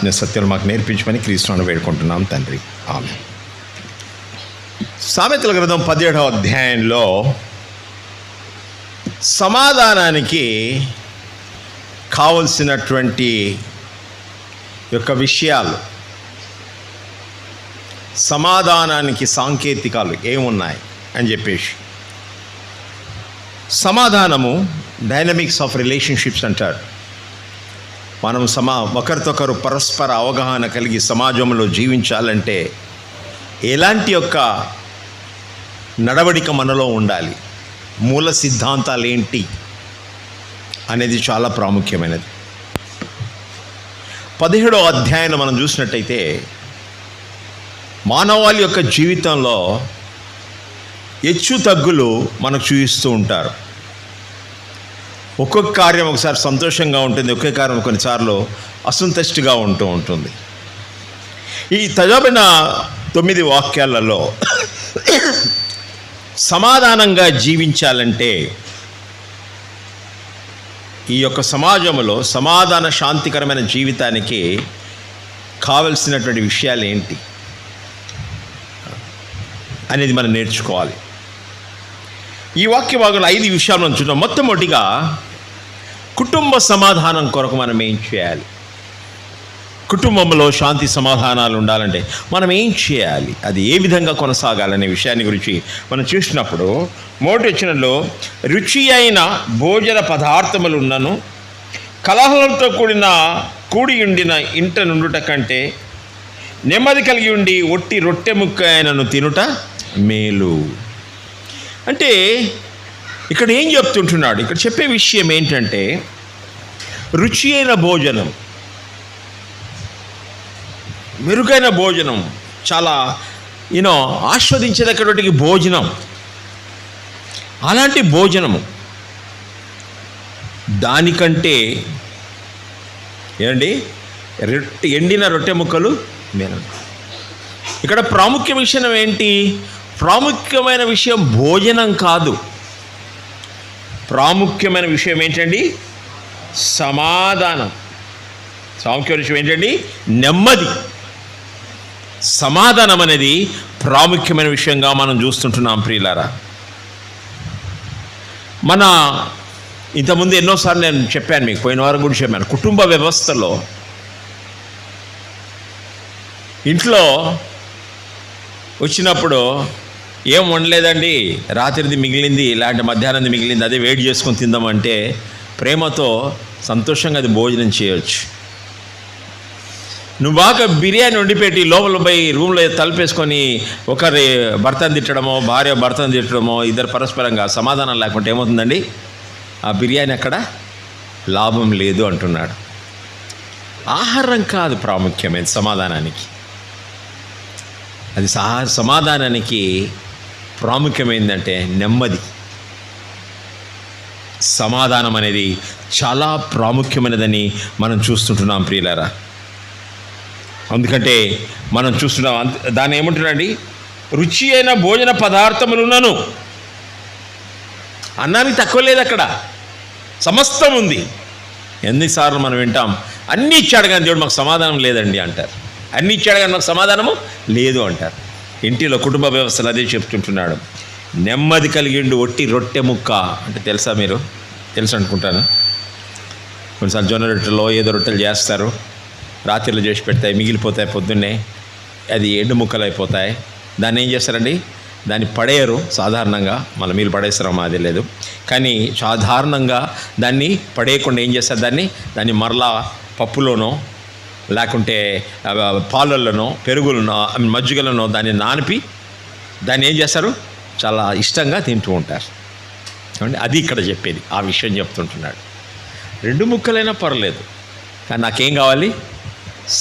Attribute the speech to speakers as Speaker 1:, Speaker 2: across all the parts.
Speaker 1: ఆత్మీయ సత్యాలు మాకు నేర్పించమని క్రీస్తును వేడుకుంటున్నాం తండ్రి. ఆమేన్. సామెతల గ్రంథం 17వ అధ్యాయంలో సమాధానానికి కావలసినటువంటి యొక్క విషయాలు, సమాధానానికి సాంకేతికాలు ఏమున్నాయి అని చెప్పేసి, సమాధానము డైనమిక్స్ ఆఫ్ రిలేషన్షిప్స్ అంటారు. మనం ఒకరితొకరు పరస్పర అవగాహన కలిగి సమాజంలో జీవించాలంటే ఎలాంటి యొక్క నడవడిక మనలో ఉండాలి, మూల సిద్ధాంతాలు ఏంటి అనేది చాలా ప్రాముఖ్యమైనది. 17వ అధ్యాయాన్ని మనం చూసినట్టయితే మానవాళి యొక్క జీవితంలో హెచ్చు తగ్గులు మనకు చూపిస్తూ ఉంటారు. ఒక్కొక్క కార్యం ఒకసారి సంతోషంగా ఉంటుంది, ఒక్కొక్క కార్యం కొన్నిసార్లు అసంతుష్టిగా ఉంటుంది. ఈ చదివిన 9 వాక్యాలలో సమాధానంగా జీవించాలంటే ఈ యొక్క సమాజంలో సమాధాన శాంతికరమైన జీవితానికి కావలసినటువంటి విషయాలు ఏంటి అనేది మనం నేర్చుకోవాలి. ఈ వాక్య భాగంలో 5 విషయాలు మనం చూద్దాం. మొట్టమొదటిగా కుటుంబ సమాధానం కొరకు మనం ఏం చేయాలి, కుటుంబంలో శాంతి సమాధానాలు ఉండాలంటే మనం ఏం చేయాలి, అది ఏ విధంగా కొనసాగాలనే విషయాన్ని గురించి మనం చూసినప్పుడు మొదటి వచనంలో రుచి అయిన భోజన పదార్థములున్నను కలహంతో కూడి ఉండిన ఇంట నుండుట కంటే నెమ్మది కలిగి ఉండి ఒట్టి రొట్టె ముక్క అయినను తినుట మేలు. అంటే ఇక్కడ ఏం చెప్తుంటున్నాడు, ఇక్కడ చెప్పే విషయం ఏంటంటే రుచి అయిన భోజనం, మెరుగైన భోజనం, చాలా ఆస్వాదించేటటువంటి భోజనం, అలాంటి భోజనము దానికంటే ఎండిన రొట్టె ముక్కలు మేలు. ఇక్కడ ప్రాముఖ్య విషయం ఏంటి? ప్రాముఖ్యమైన విషయం భోజనం కాదు, ప్రాముఖ్యమైన విషయం ఏంటండి? సమాధానం. ప్రాముఖ్యమైన విషయం ఏంటండి? నెమ్మది. సమాధానం అనేది ప్రాముఖ్యమైన విషయంగా మనం చూస్తుంటున్నాం ప్రియులారా. మన ఇంతకుముందు ఎన్నోసార్లు నేను చెప్పాను, మీకు పోయిన వారం కూడా చెప్పాను, కుటుంబ వ్యవస్థలో ఇంట్లో వచ్చినప్పుడు ఏం వండలేదండి, రాత్రిది మిగిలింది, ఇలాంటి మధ్యాహ్నం మిగిలింది, అదే వేడి చేసుకొని తిందామంటే ప్రేమతో సంతోషంగా అది భోజనం చేయవచ్చు. నువ్వు బాగా బిర్యానీ వండిపెట్టి లోపల పోయి రూమ్లో తలుపేసుకొని ఒకరి భర్తను తిట్టడమో భార్య భర్తను తిట్టడమో ఇద్దరు పరస్పరంగా సమాధానం లేకుంటే ఏమవుతుందండి? ఆ బిర్యానీ అక్కడ లాభం లేదు అంటున్నాడు. ఆహారం కాదు ప్రాముఖ్యమైనది సమాధానానికి, అది సమాధానానికి ప్రాముఖ్యమైందంటే నెమ్మది. సమాధానం అనేది చాలా ప్రాముఖ్యమైనదని మనం చూస్తుంటున్నాం ప్రియులారా. అందుకంటే మనం చూస్తున్నాం, దాన్ని ఏమంటున్నాడండి? రుచి అయిన భోజన పదార్థములున్నను. అన్నానికి తక్కువ లేదు, అక్కడ సమస్తం ఉంది. ఎన్నిసార్లు మనం వింటాం, అన్నీ ఇచ్చాడు కానీ దేవుడు మాకు సమాధానం లేదండి అంటారు, అన్నీ ఇచ్చాడు కానీ మాకు సమాధానము లేదు అంటారు. ఇంటిలో కుటుంబ వ్యవస్థలు అదే చెప్తుంటున్నాడు. నెమ్మది కలిగిండు ఒట్టి రొట్టె ముక్క అంటే తెలుసా? మీరు తెలుసు అనుకుంటాను. కొన్నిసార్లు జొన్న రొట్టెలో ఏదో రొట్టెలు చేస్తారు, రాత్రిలో చేసి పెడతాయి, మిగిలిపోతాయి, పొద్దున్నే అది ఎండు ముక్కలు అయిపోతాయి. దాన్ని ఏం చేస్తారండి? దాన్ని పడేయరు సాధారణంగా, మళ్ళీ మీరు పడేస్తారమ్మా అది లేదు, కానీ సాధారణంగా దాన్ని పడేయకుండా ఏం చేస్తారు? దాన్ని మరలా పప్పులోనో లేకుంటే పాలల్లోనో పెరుగులనో మజ్జిగలనో దాన్ని నానిపి దాన్ని ఏం చేస్తారు? చాలా ఇష్టంగా తింటూ ఉంటారు. అది ఇక్కడ చెప్పేది, ఆ విషయం చెప్తుంటున్నాడు. 2 ముక్కలైనా పర్లేదు, కానీ నాకేం కావాలి?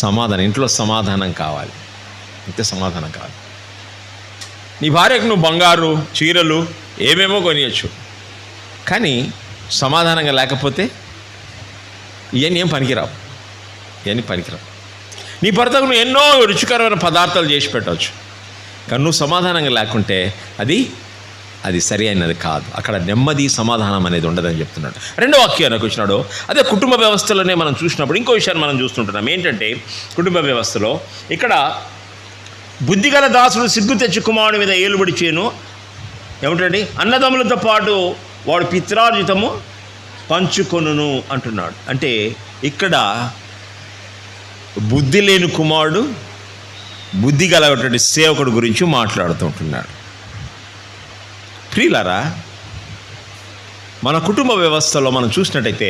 Speaker 1: సమాధానం. ఇంట్లో సమాధానం కావాలి, అంతే సమాధానం కావాలి. నీ భార్యకు నువ్వు బంగారు చీరలు ఏమేమో కొనియచ్చు, కానీ సమాధానంగా లేకపోతే ఇవన్నీ ఏం పనికిరావు. నీ భర్తకు నువ్వు ఎన్నో రుచికరమైన పదార్థాలు చేసి పెట్టవచ్చు, కానీ నువ్వు సమాధానంగా లేకుంటే అది అది సరి అయినది కాదు. అక్కడ నెమ్మది సమాధానం అనేది ఉండదని చెప్తున్నాడు. రెండో వాక్యానికి వచ్చినాడు. అదే కుటుంబ వ్యవస్థలోనే మనం చూసినప్పుడు ఇంకో విషయాన్ని మనం చూస్తుంటున్నాం. ఏంటంటే కుటుంబ వ్యవస్థలో ఇక్కడ బుద్ధిగల దాసుడు సిగ్గు తెచ్చి కుమారుడి మీద ఏలుబడి చేయను. ఏమిటండి? అన్నదమ్ములతో పాటు వాడు పిత్రార్జితము పంచుకొనును అంటున్నాడు. అంటే ఇక్కడ బుద్ధి లేని కుమారుడు బుద్ధి గలటువంటి సేవకుడు గురించి మాట్లాడుతుంటున్నాడు. ప్రియులారా, మన కుటుంబ వ్యవస్థలో మనం చూసినట్టయితే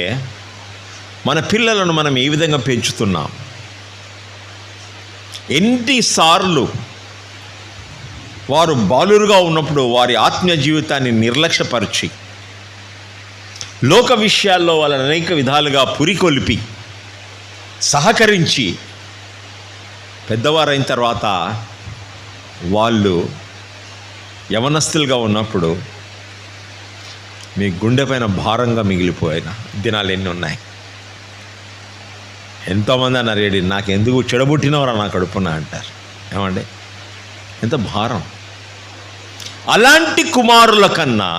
Speaker 1: మన పిల్లలను మనం ఏ విధంగా పెంచుతున్నాం? ఎన్నిసార్లు వారు బాలురుగా ఉన్నప్పుడు వారి ఆత్మీయ జీవితాన్ని నిర్లక్ష్యపరిచి లోక విషయాల్లో వాళ్ళని అనేక విధాలుగా పురికొల్పి సహకరించి పెద్దవారైన తర్వాత వాళ్ళు యవనస్తులుగా ఉన్నప్పుడు మీ గుండె పైన భారంగా మిగిలిపోయిన దినాలు ఎన్ని ఉన్నాయి. ఎంతోమంది అన్నారు, ఏడి నాకెందుకు చెడబుట్టినవరా నా కడుపున అంటారు. ఏమండి? ఎంత భారం. అలాంటి కుమారుల కన్నా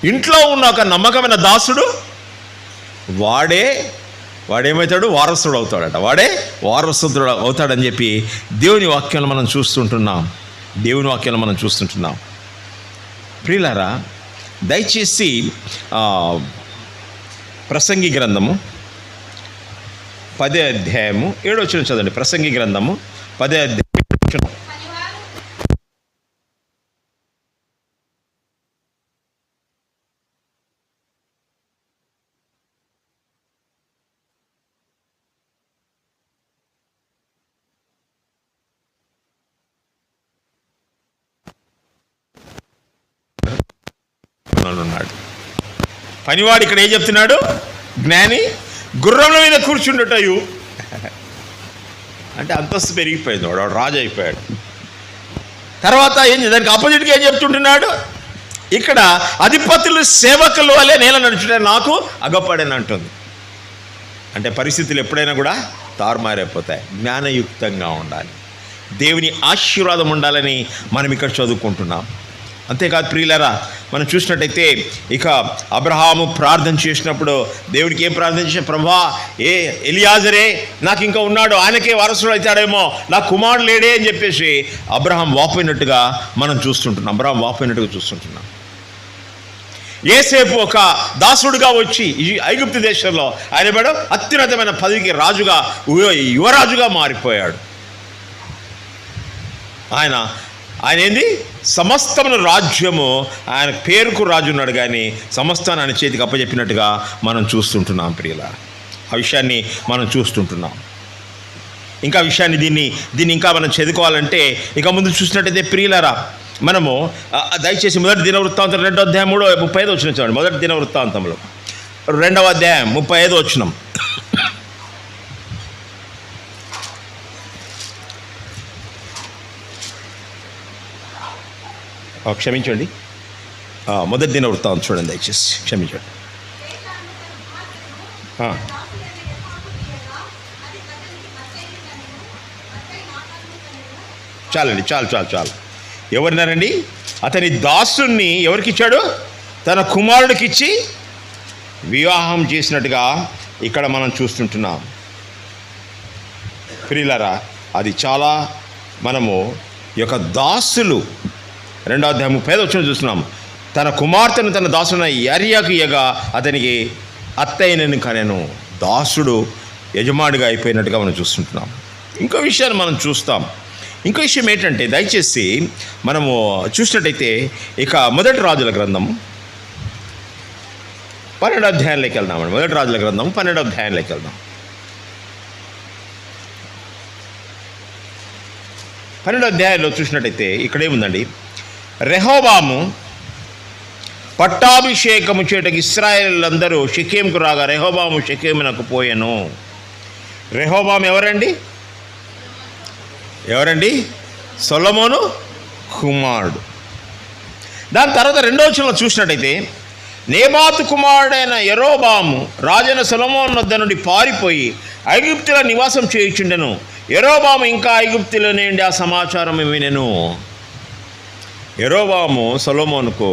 Speaker 1: ఇంట్లో ఉన్న ఒక నమ్మకమైన దాసుడు వాడేమవుతాడు? వారసుడు అవుతాడట. వాడే వారసుడు అవుతాడని చెప్పి దేవుని వాక్యాలను మనం చూస్తుంటున్నాం. ప్రియులారా, దయచేసి ప్రసంగి గ్రంథము 10వ అధ్యాయము 7వ వచనం చదవండి. ప్రసంగి గ్రంథము 10వ అధ్యాయం ఉన్నాడు. పనివాడు ఇక్కడ ఏం చెప్తున్నాడు? జ్ఞాని గుర్రముల మీద కూర్చుండటయు అంటే అంతస్తు పెరిగిపోయింది. వాడు రాజు అయిపోయాడు. తర్వాత దానికి ఆపోజిట్గా ఏం చెప్తుంటున్నాడు? ఇక్కడ అధిపతులు సేవకులు వల్లే నేల నడుచుట నాకు అగపడని అంటుంది. అంటే పరిస్థితులు ఎప్పుడైనా కూడా తారుమారైపోతాయి. జ్ఞానయుక్తంగా ఉండాలి, దేవుని ఆశీర్వాదం ఉండాలని మనం ఇక్కడ చదువుకుంటున్నాం. అంతేకాదు ప్రియులారా, మనం చూసినట్టయితే ఇక అబ్రహాము ప్రార్థన చేసినప్పుడు దేవుడికి ఏం ప్రార్థన చేసిన? ప్రభా, ఎలియాజరే నాకు ఇంకా ఉన్నాడు, ఆయనకే వారసుడు అవుతాడేమో, నా కుమారుడు లేడే అని చెప్పేసి అబ్రహాం వాపోయినట్టుగా మనం చూస్తుంటున్నాం. యేసేపు ఒక దాసుడుగా వచ్చి ఈ ఐగుప్తు దేశంలో ఆయన అత్యున్నతమైన పదవికి రాజుగా, యువరాజుగా మారిపోయాడు. ఆయన ఏంది? సమస్తమైన రాజ్యము ఆయన పేరుకు రాజు ఉన్నాడు, కానీ సమస్తాన్ని ఆయన చేతికి అప్పచెప్పినట్టుగా మనం చూస్తుంటున్నాం. ప్రియుల, ఆ విషయాన్ని మనం చూస్తుంటున్నాం. ఇంకా విషయాన్ని దీన్ని ఇంకా మనం చదువుకోవాలంటే ఇక ముందు చూసినట్టయితే ప్రియులారా, మనము దయచేసి మొదటి దినవృత్తాంతం 2వ అధ్యాయం 35వ వచనం చూడండి. మొదటి దినవృత్తాంతంలో 2వ అధ్యాయం 35వ వచనం. క్షమించండి, మొదటి దినవృత్తాంతం చూడండి దయచేసి. క్షమించండి. చాలు. ఎవరినారండి? అతని దాసుని ఎవరికిచ్చాడు? తన కుమారుడికిచ్చి వివాహం చేసినట్టుగా ఇక్కడ మనం చూస్తుంటున్నాం. ప్రియులారా, అది చాలా మనము ఈ యొక్క దాసులు 2వ అధ్యాయం 35వ వచనం చూస్తున్నాం. తన కుమార్తెను తన దాసున యర్యాకు ఇయ్యగా అతనికి అత్తయ్యను కనెను. దాసుడు యజమానిగా అయిపోయినట్టుగా మనం చూస్తుంటున్నాం. ఇంకో విషయాన్ని మనం చూస్తాం. ఇంకో విషయం ఏంటంటే, దయచేసి మనము చూసినట్టయితే ఇక మొదటి రాజుల గ్రంథం 12వ అధ్యాయంలోకి వెళ్దామండి. మొదటి రాజుల గ్రంథం 12వ అధ్యాయంలోకి వెళ్దాం. 12వ అధ్యాయంలో చూసినట్టయితే ఇక్కడేముందండి? రెహోబాము పట్టాభిషేకము చేటకు ఇశ్రాయేలులందరూ షెకెముకు రాగా రెహోబాము షెకెమునకు పోయెను. రెహోబాము ఎవరండి? సొలొమోను కుమారుడు. దాని తర్వాత 2వ వచనంలో చూసినట్టయితే నేబాతు కుమారుడైన యరొబాము రాజైన సొలొమోను వద్ద నుండి పారిపోయి ఐగుప్తులో నివాసం చేయుచుండెను. యరొబాము ఇంకా ఐగుప్తులో నుండి ఆ సమాచారం వినెను. యెరోబాము సొలొమోనుకు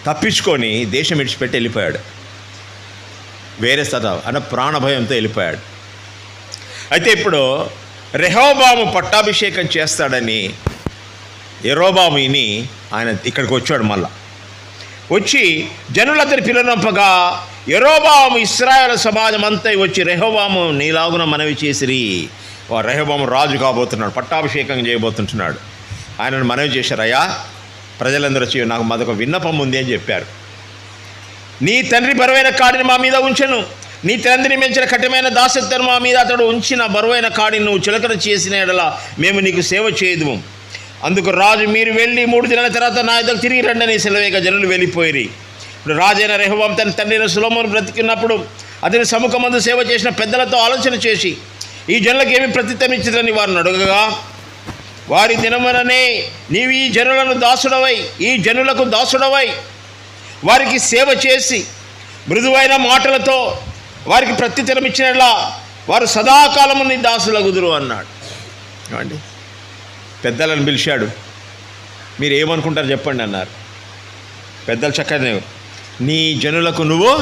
Speaker 1: తప్పించుకొని దేశం విడిచిపెట్టి వెళ్ళిపోయాడు. వేరే స్థలం అన్న ప్రాణభయంతో వెళ్ళిపోయాడు. అయితే ఇప్పుడు రెహోబాము పట్టాభిషేకం చేస్తాడని యెరోబాము విని ఆయన ఇక్కడికి వచ్చాడు. మళ్ళా వచ్చి జనులందరి పిలునంపగా యెరోబాము ఇశ్రాయేలు సమాజం అంతా వచ్చి రెహోబాము నీలాగున మనవి చేసిరి. రెహోబాము రాజు కాబోతున్నాడు, పట్టాభిషేకం చేయబోతుంటున్నాడు. ఆయనను మనవి చేశారు, అయ్యా ప్రజలందరూ వచ్చి నాకు మాదొక విన్నపం ఉంది అని చెప్పారు. నీ తండ్రి బరువైన కాడిని మా మీద ఉంచెను, నీ తండ్రిని మించిన కఠినమైన దాసత్వం మా మీద అతడు ఉంచిన బరువైన కాడిని నువ్వు చులకన చేసిన ఎడల మేము నీకు సేవ చేయదుము. అందుకు రాజు, మీరు వెళ్ళి 3 దినాల తర్వాత నా దగ్గర తిరిగి రండి అని సెలవేగా జనులు వెళ్ళిపోయి. ఇప్పుడు రాజైన రెహోబాము తన తండ్రి సొలొమోను బ్రతికినప్పుడు అతని సముఖమందు సేవ చేసిన పెద్దలతో ఆలోచన చేసి ఈ జనులకు ఏమి ప్రత్యుత్తరం ఇచ్చిందని వారిని అడగగా, వారి దినముననే నీవు ఈ జనులకు దాసుడవై వారికి సేవ చేసి మృదువైన మాటలతో వారికి ప్రత్యుత్తరం ఇచ్చినట్లా వారు సదాకాలము నీ దాసులగుదురు అన్నాడు. ఏమండి, పెద్దలను పిలిచాడు. మీరు ఏమనుకుంటారు చెప్పండి అన్నారు. పెద్దలు చక్కగా, నీ జనులకు నువ్వు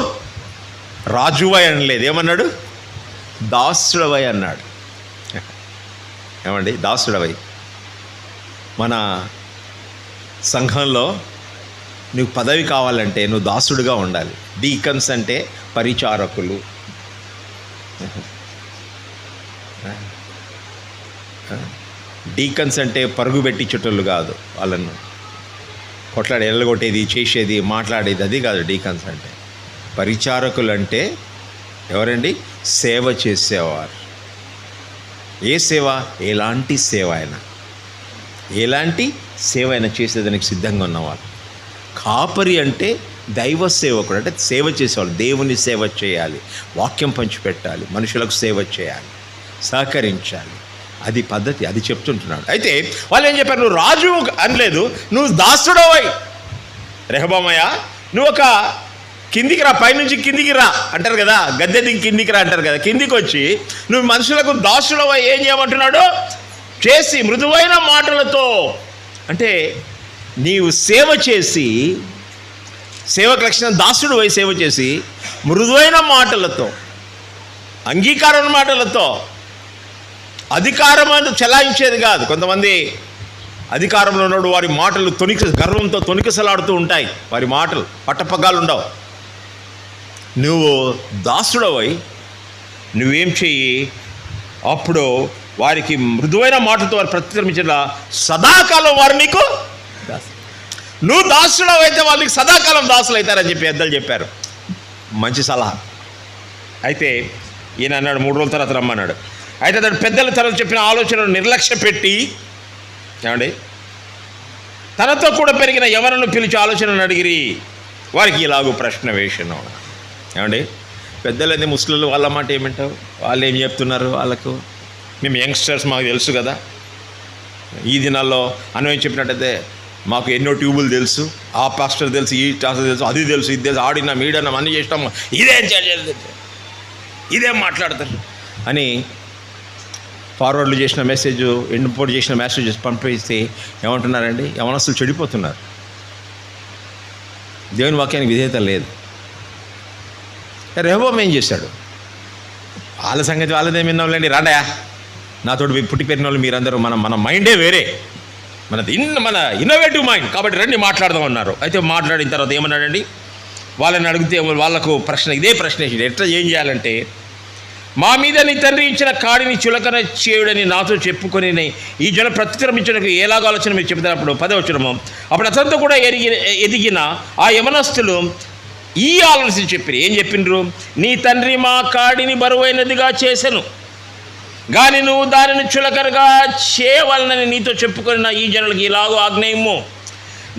Speaker 1: రాజువై అనలేదు, ఏమన్నాడు? దాసుడవై అన్నాడు. ఏమండి, దాసుడవై. మన సంఘంలో నువ్వు పదవి కావాలంటే నువ్వు దాసుడుగా ఉండాలి. డీకన్స్ అంటే పరిచారకులు, డీకన్స్ అంటే పరుగు పెట్టించేటోళ్ళు కాదు, వాళ్ళను కొట్లాడి ఎల్లగొట్టేది, చేసేది, మాట్లాడేది అది కాదు. డీకన్స్ అంటే పరిచారకులు అంటే ఎవరండి? సేవ చేసేవారు. ఏ సేవ? ఎలాంటి సేవ అయినా, ఎలాంటి సేవ అయినా చేసేదానికి సిద్ధంగా ఉన్నవాళ్ళు. కాపరి అంటే దైవ సేవకుడు, అంటే సేవ చేసేవాళ్ళు. దేవుని సేవ చేయాలి, వాక్యం పంచిపెట్టాలి, మనుషులకు సేవ చేయాలి, సహకరించాలి. అది పద్ధతి, అది చెప్తుంటున్నాడు. అయితే వాళ్ళు ఏం చెప్పారు? నువ్వు రాజు అనలేదు, నువ్వు దాసుడవై. రెహోబామయ్య, నువ్వు ఒక కిందికి రా, పైనుంచి కిందికి రా అంటారు కదా, గద్దె దిగి కిందికి రా అంటారు కదా. కిందికి వచ్చి నువ్వు మనుషులకు దాసుడవై ఏం చేయమంటున్నాడు? చేసి మృదువైన మాటలతో, అంటే నీవు సేవ చేసి, సేవకు లక్షణం దాసుడు వై సేవ చేసి మృదువైన మాటలతో, అంగీకారం మాటలతో, అధికారం అంతా చెలాయించేది కాదు. కొంతమంది అధికారంలో ఉన్నాడు, వారి మాటలు గర్వంతో తొణికిసలాడుతూ ఉంటాయి, వారి మాటలు పట్టపగ్గాలు ఉండవు. నువ్వు దాసుడవై నువ్వేం చెయ్యి? అప్పుడు వారికి మృదువైన మాటలతో వారు ప్రతిక్రమించేలా సదాకాలం వారు నీకు నువ్వు దాసుడవు అయితే వాళ్ళకి సదాకాలం దాసులు అవుతారని చెప్పి పెద్దలు చెప్పారు. మంచి సలహా. అయితే ఈయన అన్నాడు 3 రోజుల తర్వాత రమ్మన్నాడు. అయితే అతడు పెద్దలు తనకు చెప్పిన ఆలోచనను నిర్లక్ష్య పెట్టి, ఏమండి, తనతో కూడా పెరిగిన యవనను పిలిచి ఆలోచనను అడిగిరి. వారికి ఇలాగూ ప్రశ్న వేసాను. ఏమండి, పెద్దలది ముస్లింలు, వాళ్ళ మాట ఏమంటావు? వాళ్ళు ఏం చెప్తున్నారు? వాళ్ళకు మేము యంగ్స్టర్స్, మాకు తెలుసు కదా. ఈ దినాల్లో అన్వయం చెప్పినట్టయితే మాకు ఎన్నో ట్యూబులు తెలుసు, ఆ పాస్టర్ తెలుసు, ఈ పాస్టర్ తెలుసు, అది తెలుసు, ఇది తెలుసు, ఆడినాం, ఈడినాం, అన్నీ చేసినాము, ఇదేం మాట్లాడతారు అని ఫార్వర్డ్లు చేసిన మెసేజ్, ఇంపోర్ట్ చేసిన మెసేజెస్ పంపిస్తే ఏమంటున్నారండి? యవనస్తులు చెడిపోతున్నారు. దేవుని వాక్యానికి విధేయత లేదు. రెహోబాము ఏం చేశాడు? వాళ్ళ సంగతి వాళ్ళదే విన్నాంలేండి, రాండయా నాతోటి పుట్టి పెరిగిన వాళ్ళు మీరందరూ, మన మైండే వేరే, మన ఇన్నోవేటివ్ మైండ్, కాబట్టి రండి మాట్లాడదాం అన్నారు. అయితే మాట్లాడిన తర్వాత ఏమన్నాడండి? వాళ్ళని అడిగితే వాళ్ళకు ఇదే ప్రశ్న వేసాడు. ఎట్లా ఏం చేయాలంటే, మా మీద నీ తండ్రి ఇచ్చిన కాడిని చులకన చేయుడని నాతో చెప్పుకొని ఈ జన ప్రతిక్రమించడానికి ఎలాగ ఆలోచన మీరు చెబుతున్నప్పుడు 10వ వచనము, అప్పుడు అతనితో కూడా ఎదిగిన ఆ యవనస్తులు ఈ ఆలోచన చెప్పిరు. ఏం చెప్పిండ్రు? నీ తండ్రి మా కాడిని బరువైనదిగా చేసెను, కానీ నువ్వు దానిని చులకనగా చేయవలనని నీతో చెప్పుకున్న ఈ జనులకి ఇలాగో ఆజ్ఞేయము,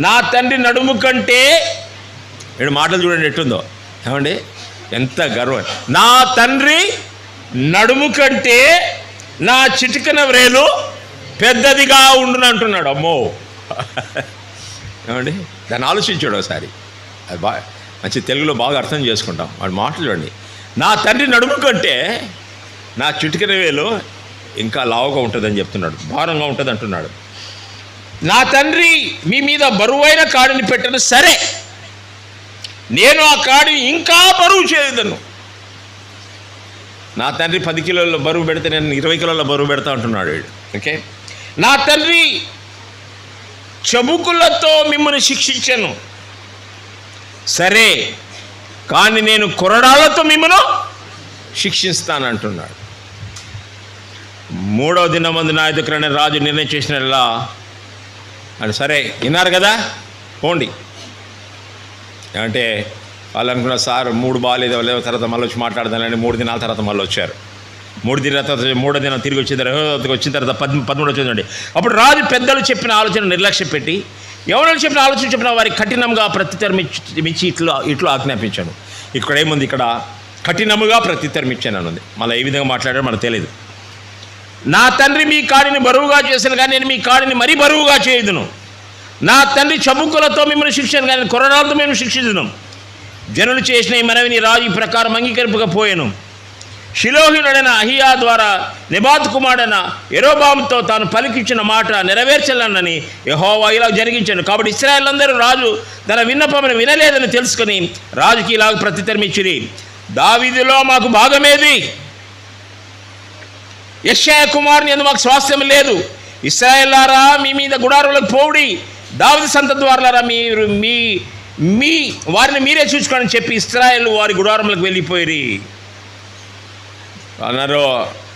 Speaker 1: నా తండ్రి నడుము కంటే, ఏడు మాటలు చూడండి ఎట్టుందో, ఏమండి, ఎంత గర్వం. నా తండ్రి నడుము కంటే నా చిటికన వ్రేలు పెద్దదిగా ఉండును అంటున్నాడు. అమ్మో, ఏమండి, దాన్ని ఆలోచించాడు ఒకసారి. అది మంచి తెలుగులో బాగా అర్థం చేసుకుంటాం. వాడు మాటలు చూడండి. నా తండ్రి నడుము కంటే నా చిటికన వేలు ఇంకా లావుగా ఉంటుందని చెప్తున్నాడు, భారంగా ఉంటుంది అంటున్నాడు. నా తండ్రి మీ మీద బరువైన కాడిని పెట్టను, సరే నేను ఆ కాడిని ఇంకా బరువు చేయదను. నా తండ్రి 10 కిలోల బరువు పెడితే నేను 20 కిలోల బరువు పెడతా అంటున్నాడు. ఓకే, నా తండ్రి చబుకులతో మిమ్మల్ని శిక్షించను, సరే కానీ నేను కొరడాలతో మిమ్మల్ని శిక్షిస్తానంటున్నాడు. 3వ దినమందు నా ఎదుకునే రాజు నిర్ణయం చేసినలా అని, సరే విన్నారు కదా పోండి అంటే వాళ్ళు అనుకున్న సార్ 3 బాగాలేదు తర్వాత మళ్ళీ వచ్చి మాట్లాడదానని 3 దినాల తర్వాత మళ్ళీ వచ్చారు. 3 దినాల తర్వాత 3వ దినం తిరిగి వచ్చిన తర్వాత 13 వచ్చిందండి. అప్పుడు రాజు పెద్దలు చెప్పిన ఆలోచన నిర్లక్ష్యం పెట్టి ఎవరైనా చెప్పిన ఆలోచన చెప్పిన వారికి కఠినంగా ప్రత్యుత్తరం ఇచ్చి ఇట్లు ఆజ్ఞాపించాను. ఇక్కడ ఏముంది, ఇక్కడ కఠినముగా ప్రత్యుత్తరం ఇచ్చాను అని ఉంది. మళ్ళీ ఏ విధంగా మాట్లాడారో మనకు తెలియదు. నా తండ్రి మీ కాడిని బరువుగా చేశాను కానీ నేను మీ కాడిని మరీ బరువుగా చేయదును. నా తండ్రి చబుకులతో మిమ్మల్ని శిక్షను కానీ కొరడాలతో మేము శిక్షించును. జనులు చేసిన ఈ మనవిని రాజు ఈ ప్రకారం అంగీకరింపకపోయాను. షిలోహీనుడైన అహియా ద్వారా నెబాతు కుమారుడైన యెరోబాముతో తాను పలికించిన మాట నెరవేర్చాలనని యెహోవా ఇలా జరిగించాను. కాబట్టి ఇశ్రాయేలందరూ రాజు తన విన్నపమును వినలేదని తెలుసుకుని రాజుకి ఇలాగ ప్రత్యుత్తరం ఇచ్చిరి, దావీదులో మాకు భాగమేది? యెషయా కుమారుని యందు మాకు స్వాస్థ్యం లేదు. ఇశ్రాయేలారా మీ మీద గుడారులకు పోవుడి, దావీదు సంతతి వారులారా మీరు మీ వారిని మీరే చూసుకోండి చెప్పి ఇశ్రాయేలు వారి గుడారములకు వెళ్ళిపోయిరి అన్నారు.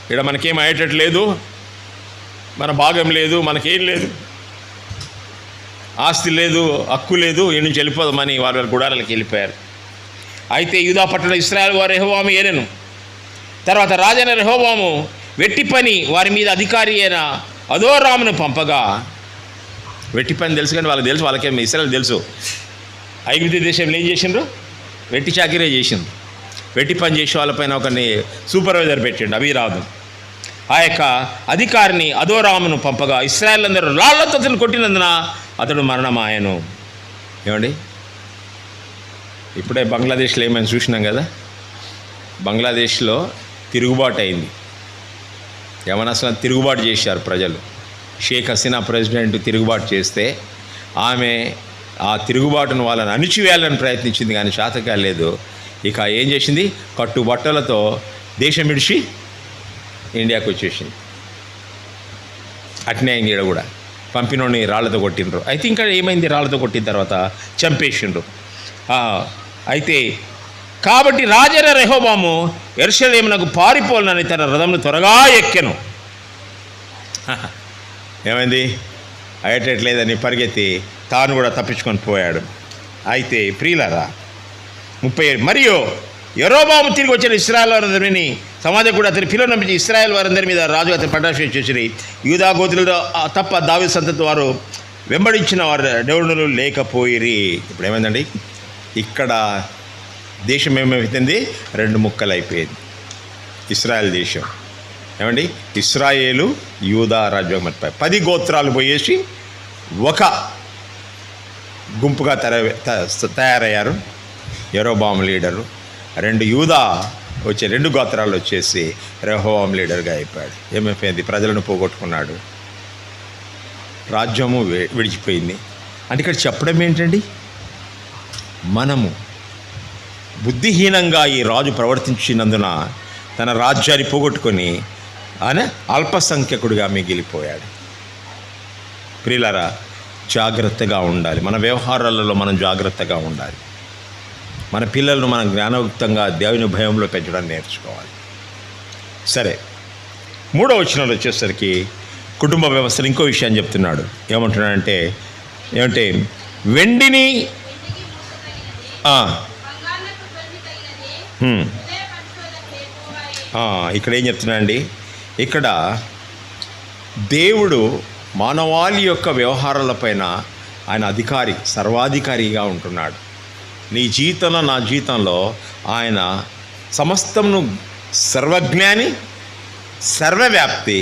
Speaker 1: ఇక్కడ మనకేం అయ్యేటట్లేదు, మన భాగం లేదు, మనకేం లేదు, ఆస్తి లేదు, హక్కు లేదు, ఈ నుంచి వెళ్ళిపోదామని వారి గుడారాలకు వెళ్ళిపోయారు. అయితే యూదా పట్టణ ఇశ్రాయేలు వారు రెహోబాము ఏలెను. తర్వాత రాజైన రెహోబాము వెట్టి పని వారి మీద అధికారి అయిన అదోరామును పంపగా, వెట్టి పని తెలుసు కానీ వాళ్ళకి తెలుసు, వాళ్ళకేం ఇశ్రాయేలు తెలుసు. ఐగుప్తు దేశంలో ఏం చేసిండ్రు? వెట్టి చాకిరే చేసిండ్రు. వెట్టి పని చేసే వాళ్ళపైన ఒకరిని సూపర్వైజర్ పెట్టిండు అభిరాదు. ఆ యొక్క అధికారిని అదోరామును పంపగా ఇశ్రాయేలందరూ రాళ్లతో అతను కొట్టినందున అతడు మరణమాయను. ఏమండి, ఇప్పుడే బంగ్లాదేశ్లో ఏమైనా చూసినాం కదా, బంగ్లాదేశ్లో తిరుగుబాటు అయింది. ఏమన్నా అసలు తిరుగుబాటు చేశారు ప్రజలు. షేక్ హసీనా ప్రెసిడెంట్ తిరుగుబాటు చేస్తే ఆమె ఆ తిరుగుబాటును వాళ్ళని అణిచివేయాలని ప్రయత్నించింది కానీ శాతకాలేదు. ఇక ఏం చేసింది, కట్టుబట్టలతో దేశం విడిచి ఇండియాకు వచ్చేసింది. అట్నే అయింది. ఈడ కూడా పంపినోని రాళ్లతో కొట్టిండ్రు. అయితే ఇంకా ఏమైంది, రాళ్లతో కొట్టిన తర్వాత చంపేసిండ్రు. అయితే కాబట్టి రాజైన రెహోబాము యెరూషలేమునకు పారిపోవాలని తన రథంను త్వరగా ఎక్కెను. ఏమైంది, అయ్యేటట్లేదని పరిగెత్తి తాను కూడా తప్పించుకొని పోయాడు. అయితే ప్రియులారా 37 మరియు యెరోబాము తిరిగి వచ్చిన ఇశ్రాయేల్ వారందరిని సమాజం కూడా అతని పిల్లలు నంపించి ఇశ్రాయేల్ వారందరి మీద రాజు అతని పట్టాభిషేకం చేసి యూదా గోత్రులు తప్ప దావీదు సంతతి వారు వెంబడించిన వారు దేవుడులు లేకపోయిరి. ఇప్పుడు ఏమైందండి, ఇక్కడ దేశం ఏమైపోయింది, 2 ముక్కలు అయిపోయింది. ఇశ్రాయేల్ దేశం ఏమండి, ఇశ్రాయేలు యూదా రాజ్యం 10 గోత్రాలు పోయేసి ఒక గుంపుగా తయారయ్యారు. యెరోబాము లీడరు, 2 యూదా వచ్చే 2 గోత్రాలు వచ్చేసి రెహోబాము లీడర్గా అయిపోయాడు. ఏమైపోయింది, ప్రజలను పోగొట్టుకున్నాడు, రాజ్యము విడిచిపోయింది. అంటే ఇక్కడ చెప్పడం ఏంటండి, మనము బుద్ధిహీనంగా ఈ రాజు ప్రవర్తించినందున తన రాజ్యాన్ని పోగొట్టుకొని ఆయన అల్పసంఖ్యకుడిగా మిగిలిపోయాడు. ప్రియులారా, జాగ్రత్తగా ఉండాలి. మన వ్యవహారాలలో మనం జాగ్రత్తగా ఉండాలి. మన పిల్లలను మనం జ్ఞానయుక్తంగా దేవుని భయంలో పెంచడం నేర్చుకోవాలి. సరే, 3వ వచనంలో వచ్చేసరికి కుటుంబ వ్యవస్థలు ఇంకో విషయాన్ని చెప్తున్నాడు. ఏమంటున్నాడంటే వెండిని ఇక్కడ ఏం చెప్తున్నాడండి, ఇక్కడ దేవుడు మానవాళి యొక్క వ్యవహారాలపైన ఆయన అధికారి, సర్వాధికారిగా ఉంటున్నాడు. నీ జీవితంలో నా జీవితంలో ఆయన సమస్తమును సర్వజ్ఞాని, సర్వవ్యాప్తి,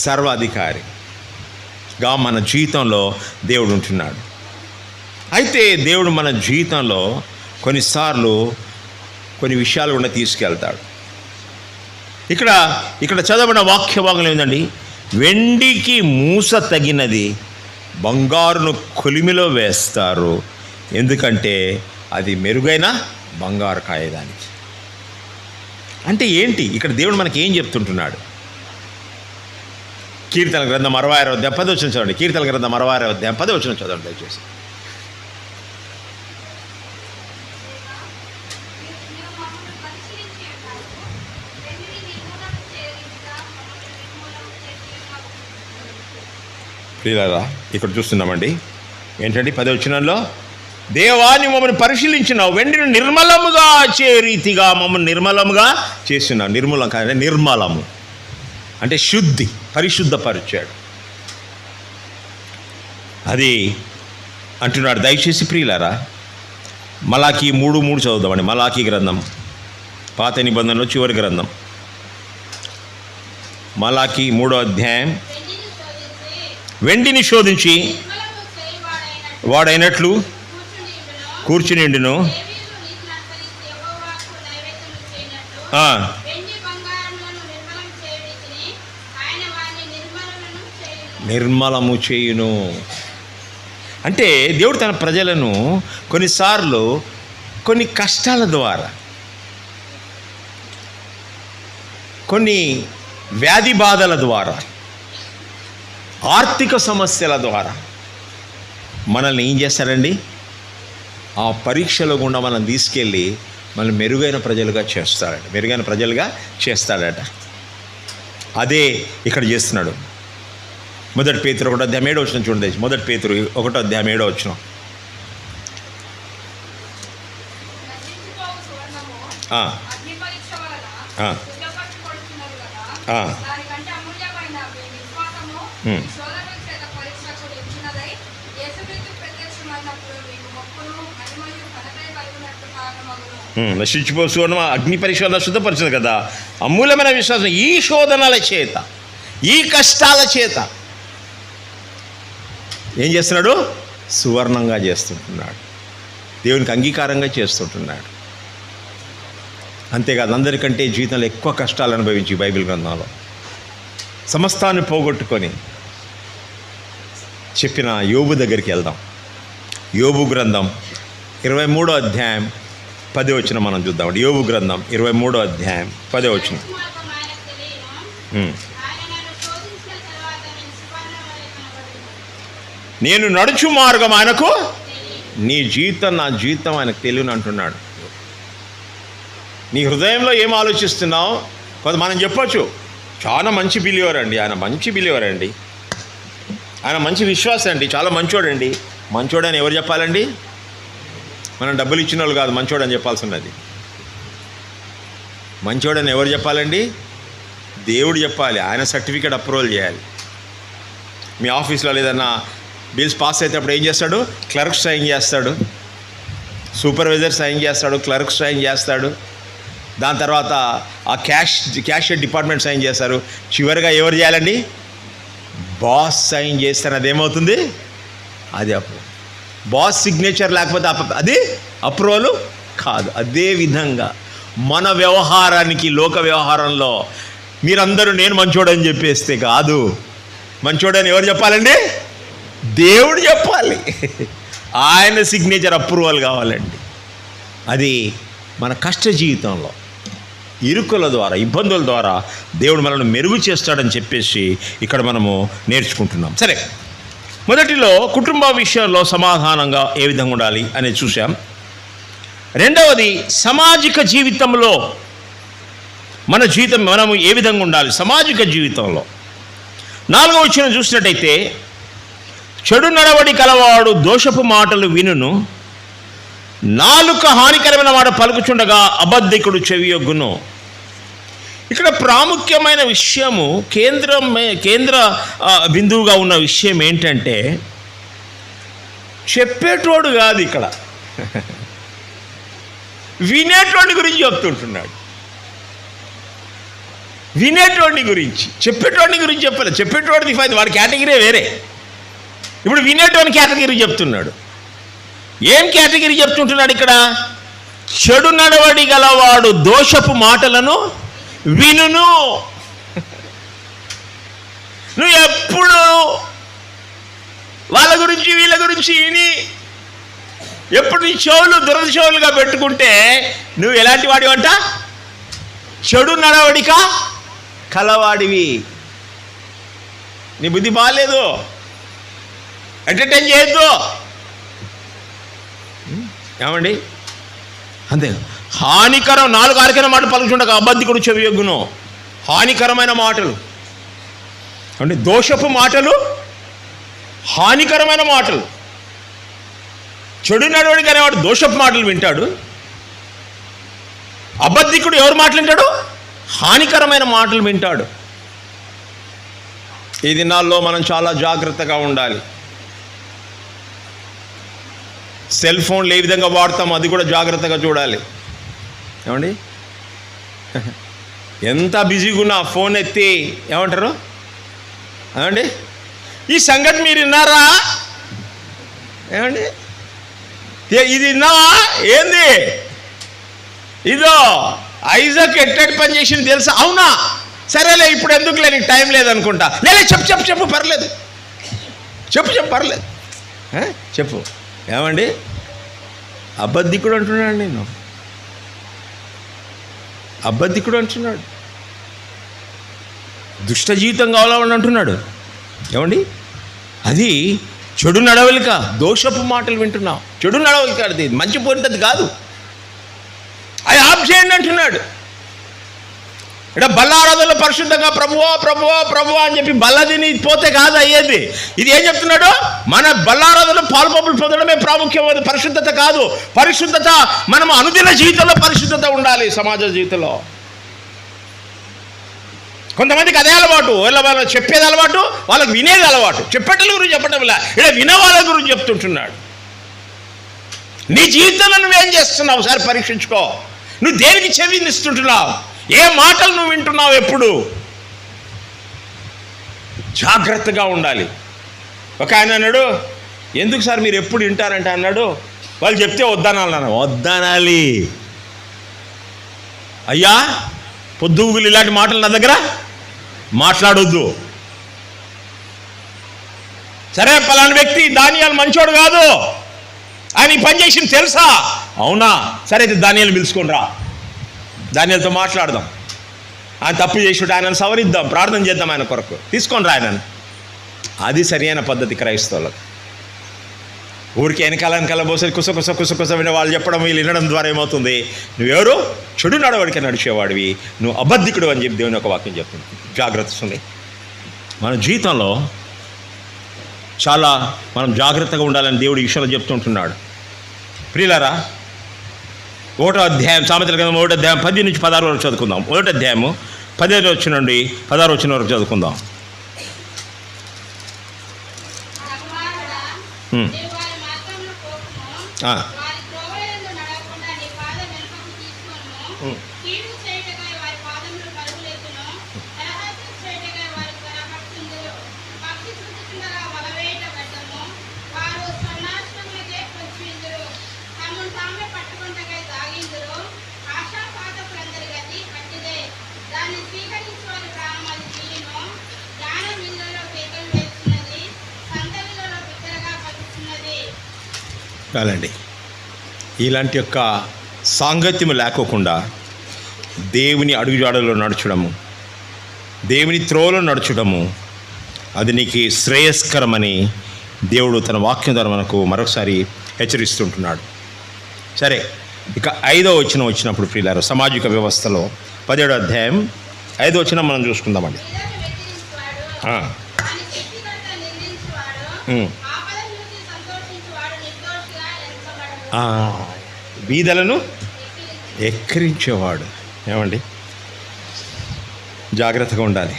Speaker 1: సర్వాధికారిగా మన జీవితంలో దేవుడు ఉంటున్నాడు. అయితే దేవుడు మన జీవితంలో కొన్నిసార్లు కొన్ని విషయాలు కూడా తీసుకెళ్తాడు. ఇక్కడ చదవబడిన వాక్య భాగంలో ఏంటండి, వెండికి మూస తగినది బంగారును కొలిమిలో వేస్తారు, ఎందుకంటే అది మెరుగైన బంగారు కాయదానికి. అంటే ఏంటి ఇక్కడ దేవుడు మనకి ఏం చెప్తుంటున్నాడు? కీర్తన గ్రంథం 66వ అధ్యాయం 10వ వచనం చదవండి. కీర్తన గ్రంథం 66వ అధ్యాయం 10వ వచనం చదవండి దయచేసి. ప్రియులారా, ఇక్కడ చూస్తున్నామండి ఏంటంటే 10వ వచనంలో, దేవాన్ని మమ్మల్ని పరిశీలించినావు, వెండిని నిర్మలముగా చే రీతిగా మమ్మల్ని నిర్మలముగా చేస్తున్నావు. నిర్మూలం కాదంటే నిర్మలము అంటే శుద్ధి, పరిశుద్ధపరిచాడు. అది అంటున్నాడు. దయచేసి ప్రియులారా, మలాకీ 3:3 చదువుదామండి. మలాకీ గ్రంథం, పాత నిబంధనలో చివరి గ్రంథం, మలాకీ 3వ అధ్యాయం. వెండిని శోధించి వాడైనట్లు కూర్చునిండును, నిర్మలము చేయును. అంటే దేవుడు తన ప్రజలను కొన్నిసార్లు కొన్ని కష్టాల ద్వారా, కొన్ని వ్యాధి బాధల ద్వారా, ఆర్థిక సమస్యల ద్వారా మనల్ని ఏం చేస్తారండి? ఆ పరీక్షలో గుండా మనం తీసుకెళ్ళి మనల్ని మెరుగైన ప్రజలుగా చేస్తాడట, మెరుగైన ప్రజలుగా చేస్తాడట. అదే ఇక్కడ చేస్తున్నాడు. 1 పేతురు 1వ అధ్యాయం 7వ వచనం చూడండి. 1 పేతురు 1వ అధ్యాయం 7వ వచనం. నశించిపో సువర్ణం అగ్ని పరీక్ష వల్ల శుద్ధపరిచింది కదా. అమూల్యమైన విశ్వాసం ఈ శోధనల చేత, ఈ కష్టాల చేత ఏం చేస్తున్నాడు? సువర్ణంగా చేస్తుంటున్నాడు, దేవునికి అంగీకారంగా చేస్తుంటున్నాడు. అంతేకాదు, అందరికంటే జీవితంలో ఎక్కువ కష్టాలు అనుభవించి బైబిల్ గ్రంథంలో సమస్తాన్ని పోగొట్టుకొని చెప్పిన యోబు దగ్గరికి వెళ్దాం. యోబు గ్రంథం 23వ అధ్యాయం 10వ వచనం మనం చూద్దాం. యోబు గ్రంథం 23వ అధ్యాయం 10వ వచనం. నేను నడుచు మార్గం ఆయనకు, నీ జీవితం నా జీవితం ఆయనకు తెలియని అంటున్నాడు. నీ హృదయంలో ఏం ఆలోచిస్తున్నావు? కొంత మనం చెప్పొచ్చు, చాలా మంచి బిలీవర్ అండి, ఆయన మంచి బిలీవర్ అండి, ఆయన మంచి విశ్వాసం అండి, చాలా మంచోడండి. మంచోడని ఎవరు చెప్పాలండి? మనం డబ్బులు ఇచ్చిన వాళ్ళు కాదు మంచోడని చెప్పాల్సి ఉన్నది. మంచోడని ఎవరు చెప్పాలండి? దేవుడు చెప్పాలి. ఆయన సర్టిఫికేట్ అప్రూవల్ చేయాలి. మీ ఆఫీస్లో ఏదన్నా బిల్స్ పాస్ అయితే అప్పుడు ఏం చేస్తాడు? క్లర్క్ సైన్ చేస్తాడు, సూపర్వైజర్ సైన్ చేస్తాడు, క్లర్క్ సైన్ చేస్తాడు, దాని తర్వాత ఆ క్యాషియర్ డిపార్ట్మెంట్ సైన్ చేస్తారు. చివరిగా ఎవరు చేయాలండి? బాస్ సైన్ చేస్తారు. అదేమవుతుంది? అది అప్రూవల్. బాస్ సిగ్నేచర్ లేకపోతే అది అప్రూవల్ కాదు. అదేవిధంగా మన వ్యవహారానికి, లోక వ్యవహారంలో మీరందరూ నేను మంచోడని చెప్పేస్తే కాదు. మంచోడని ఎవరు చెప్పాలండి? దేవుడు చెప్పాలి. ఆయన సిగ్నేచర్ అప్రూవల్ కావాలండి. అది మన కష్ట జీవితంలో, ఇరుకుల ద్వారా, ఇబ్బందుల ద్వారా దేవుడు మనల్ని మెరుగు చేస్తాడని చెప్పేసి ఇక్కడ మనము నేర్చుకుంటున్నాం. సరే, మొదటిలో కుటుంబ విషయంలో సమాధానంగా ఏ విధంగా ఉండాలి అనేది చూసాం. రెండవది సామాజిక జీవితంలో మనము ఏ విధంగా ఉండాలి సామాజిక జీవితంలో. 4వ వచనం చూసినట్టయితే, చెడు నడవడి కలవాడు దోషపు మాటలు వినును, నాలుక హానికరమైన మాట పలుకుచుండగా అబద్ధికుడు చెవియొగ్గును. ఇక్కడ ప్రాముఖ్యమైన విషయము, కేంద్ర బిందువుగా ఉన్న విషయం ఏంటంటే, చెప్పేటోడు కాదు ఇక్కడ, వినేటోడి గురించి చెప్తుంటున్నాడు. వినేటోడిని గురించి, చెప్పేటోడిని గురించి చెప్పలేదు. చెప్పేటోడిది వాడి కేటగిరీ వేరే. ఇప్పుడు వినేటోని కేటగిరీ చెప్తున్నాడు. ఏం కేటగిరీ చెప్తుంటున్నాడు ఇక్కడ? చెడు నడవడి గలవాడు దోషపు మాటలను వినును. నువ్వు ఎప్పుడు వాళ్ళ నుంచి విని ఎప్పుడు నీ చెవులు దురద చెవులుగా పెట్టుకుంటే నువ్వు ఎలాంటి వాడివంట? చెడు నడవడిక కలవాడివి. నీ బుద్ధి బాగాలేదు, ఎంటర్టైన్ చేయొద్దు. ఏమండి? అంతే. హానికరం 4 హానికరమైన మాటలు పలుకుతుండగా అబద్ధికుడు చెవియొగ్గును. హానికరమైన మాటలు అంటే దోషపు మాటలు, హానికరమైన మాటలు. చెడు నడవడిక అనేవాడు దోషపు మాటలు వింటాడు. అబద్ధికుడు ఎవరు మాటలు వింటాడు? హానికరమైన మాటలు వింటాడు. ఈ దినాల్లో మనం చాలా జాగ్రత్తగా ఉండాలి. సెల్ ఫోన్లు ఏ విధంగా వాడతామో అది కూడా జాగ్రత్తగా చూడాలి. ఏమండి? ఎంత బిజీగా ఉన్నా ఫోన్ ఎత్తి ఏమంటారు? ఏమండి ఈ సంగతి మీరు విన్నారా? ఏమండి ఇది విన్నావా? ఏంది ఇదో ఐజాక్ ఎట్టడి పని చేసింది తెలుసా? అవునా, సరేలే ఇప్పుడు ఎందుకులే, నీకు టైం లేదనుకుంటా. లేలే చెప్పు పర్లేదు, చెప్పు పర్లేదు, చెప్పు. ఏమండి అబద్ధికుడు అంటున్నాడు, నేను అబద్ధికుడు అంటున్నాడు. దుష్ట జీవితం కావాలని అంటున్నాడు. ఏమండి అది చెడు నడవలిక, దోషపు మాటలు వింటున్నావు. చెడు నడవలిక, అది మంచి పోయింది కాదు. అది ఆఫ్ చేయండి అంటున్నాడు. ఇక్కడ బల్లారాధనలో పరిశుద్ధంగా ప్రభువా అని చెప్పి బల్ల తిని పోతే కాదు అయ్యేది. ఇది ఏం చెప్తున్నాడు? మన బల్లారాధనలో పాలుపప్పులు పొందడమే ప్రాముఖ్యమైనది, పరిశుద్ధత కాదు. పరిశుద్ధత మనం అనుదిన జీవితంలో పరిశుద్ధత ఉండాలి. సమాజ జీవితంలో కొంతమందికి అదే అలవాటు, వాళ్ళ చెప్పేది అలవాటు, వాళ్ళకి వినేది అలవాటు. చెప్పేటల గురించి చెప్పడం ఇలా, ఇక్కడ వినే వాళ్ళ గురించి చెప్తుంటున్నాడు. నీ జీవితంలో నువ్వేం చేస్తున్నావు ఒకసారి పరీక్షించుకో. నువ్వు దేనికి చెవినిస్తుంటున్నావు? ఏ మాటలు నువ్వు వింటున్నావు? ఎప్పుడు జాగ్రత్తగా ఉండాలి. ఒక ఆయన అన్నాడు, ఎందుకు సార్ మీరు ఎప్పుడు వింటారంటే అన్నాడు, వాళ్ళు చెప్తే వద్దనాలన్నాను. వద్దనాలి అయ్యా, పొద్దుగులు ఇలాంటి మాటలు నా దగ్గర మాట్లాడొద్దు. సరే పలానా వ్యక్తి దానియాలు మంచోడు కాదు, ఆయన ఈ పని చేసింది తెలుసా? అవునా, సరే అయితే దానియాలు పిలుచుకొని రా, దానియాలతో మాట్లాడదాం. ఆయన తప్పు చేసి ఆయనను సవరిద్దాం, ప్రార్థన చేద్దాం ఆయన కొరకు, తీసుకొని రా ఆయనను. అది సరైన పద్ధతి క్రైస్తవులకు. ఊరికి వెనకాల పోసేది కుస వినే వాళ్ళు చెప్పడం, వీళ్ళు వినడం ద్వారా ఏమవుతుంది? నువ్వెవరు? చెడు నడవడిక నడిచేవాడివి, నువ్వు అబద్ధికుడు అని చెప్పి దేవుని ఒక వాక్యం చెప్తుంది. జాగ్రత్త ఉంది. మన జీవితంలో చాలా మనం జాగ్రత్తగా ఉండాలని దేవుడు ఈ విషయంలో చెప్తుంటున్నాడు. ప్రియులారా, 1వ అధ్యాయం సామెతల గ్రంథం 1వ అధ్యాయం 10 నుంచి 16 వరకు చదువుకుందాం. 1వ అధ్యాయము 15 వచ్చిన నుండి 16 వచ్చిన వరకు చదువుకుందాం. చాలండి. ఇలాంటి యొక్క సాంగత్యము లేకోకుండా దేవుని అడుగుజాడలో నడచడము, దేవుని త్రోవలో నడచడము, అది నీకు శ్రేయస్కరమని దేవుడు తన వాక్యం ద్వారా మనకు మరొకసారి హెచ్చరిస్తుంటున్నాడు. సరే, ఇక 5వ వచనం వచ్చినప్పుడు ప్రియులారా, సామాజిక వ్యవస్థలో 17వ అధ్యాయం 5వ వచనం మనం చూసుకుందామండి. బీదలను ఎక్కిరించేవాడు. ఏమండి జాగ్రత్తగా ఉండాలి.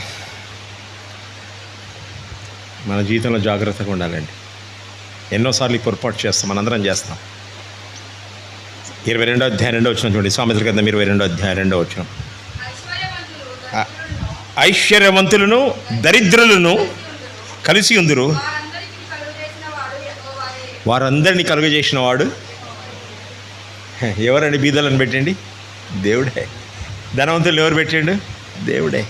Speaker 1: మన జీవితంలో జాగ్రత్తగా ఉండాలండి. ఎన్నోసార్లు ఈ పొరపాటు చేస్తాం, మనందరం చేస్తాం. 22వ అధ్యాయం 2వ వచనం చూడండి. సామెతల గ్రంథం 22వ అధ్యాయం 2వ వచనం. ఐశ్వర్యవంతులను దరిద్రులను కలిసి ఉందురు, వారందరినీ కలుగజేసిన వాడు ఎవరండి? బీదలను పెట్టండి, దేవుడే. ధనవంతులు ఎవరు పెట్టండు? దేవుడే.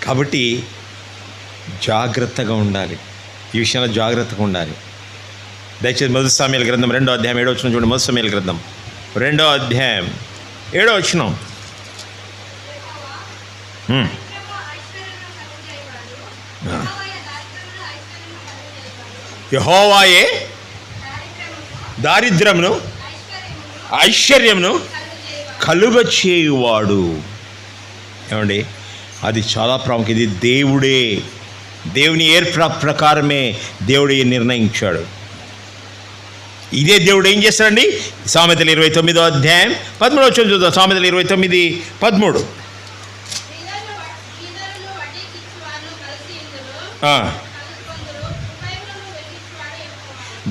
Speaker 1: కాబట్టి జాగ్రత్తగా ఉండాలి. ఈ విషయంలో జాగ్రత్తగా ఉండాలి. దయచేసి మొదటి సమయాల గ్రంథం 2వ అధ్యాయం 7వ వచనం చూడండి. మొదటి సమయాల గ్రంథం 2వ అధ్యాయం 7వ వచనం. యెహోవాయే దారిద్ర్యమును ఐశ్వర్యమును కలుగ చేయువాడు. ఏమండి, అది చాలా ప్రాముఖ్యం. ఇది దేవుడే, దేవుని ప్రకారమే దేవుడు నిర్ణయించాడు. ఇదే దేవుడు ఏం చేస్తాడండి? సామెతలు 29వ అధ్యాయం 13వ వచనం చూద్దాం. సామెతలు 29:13.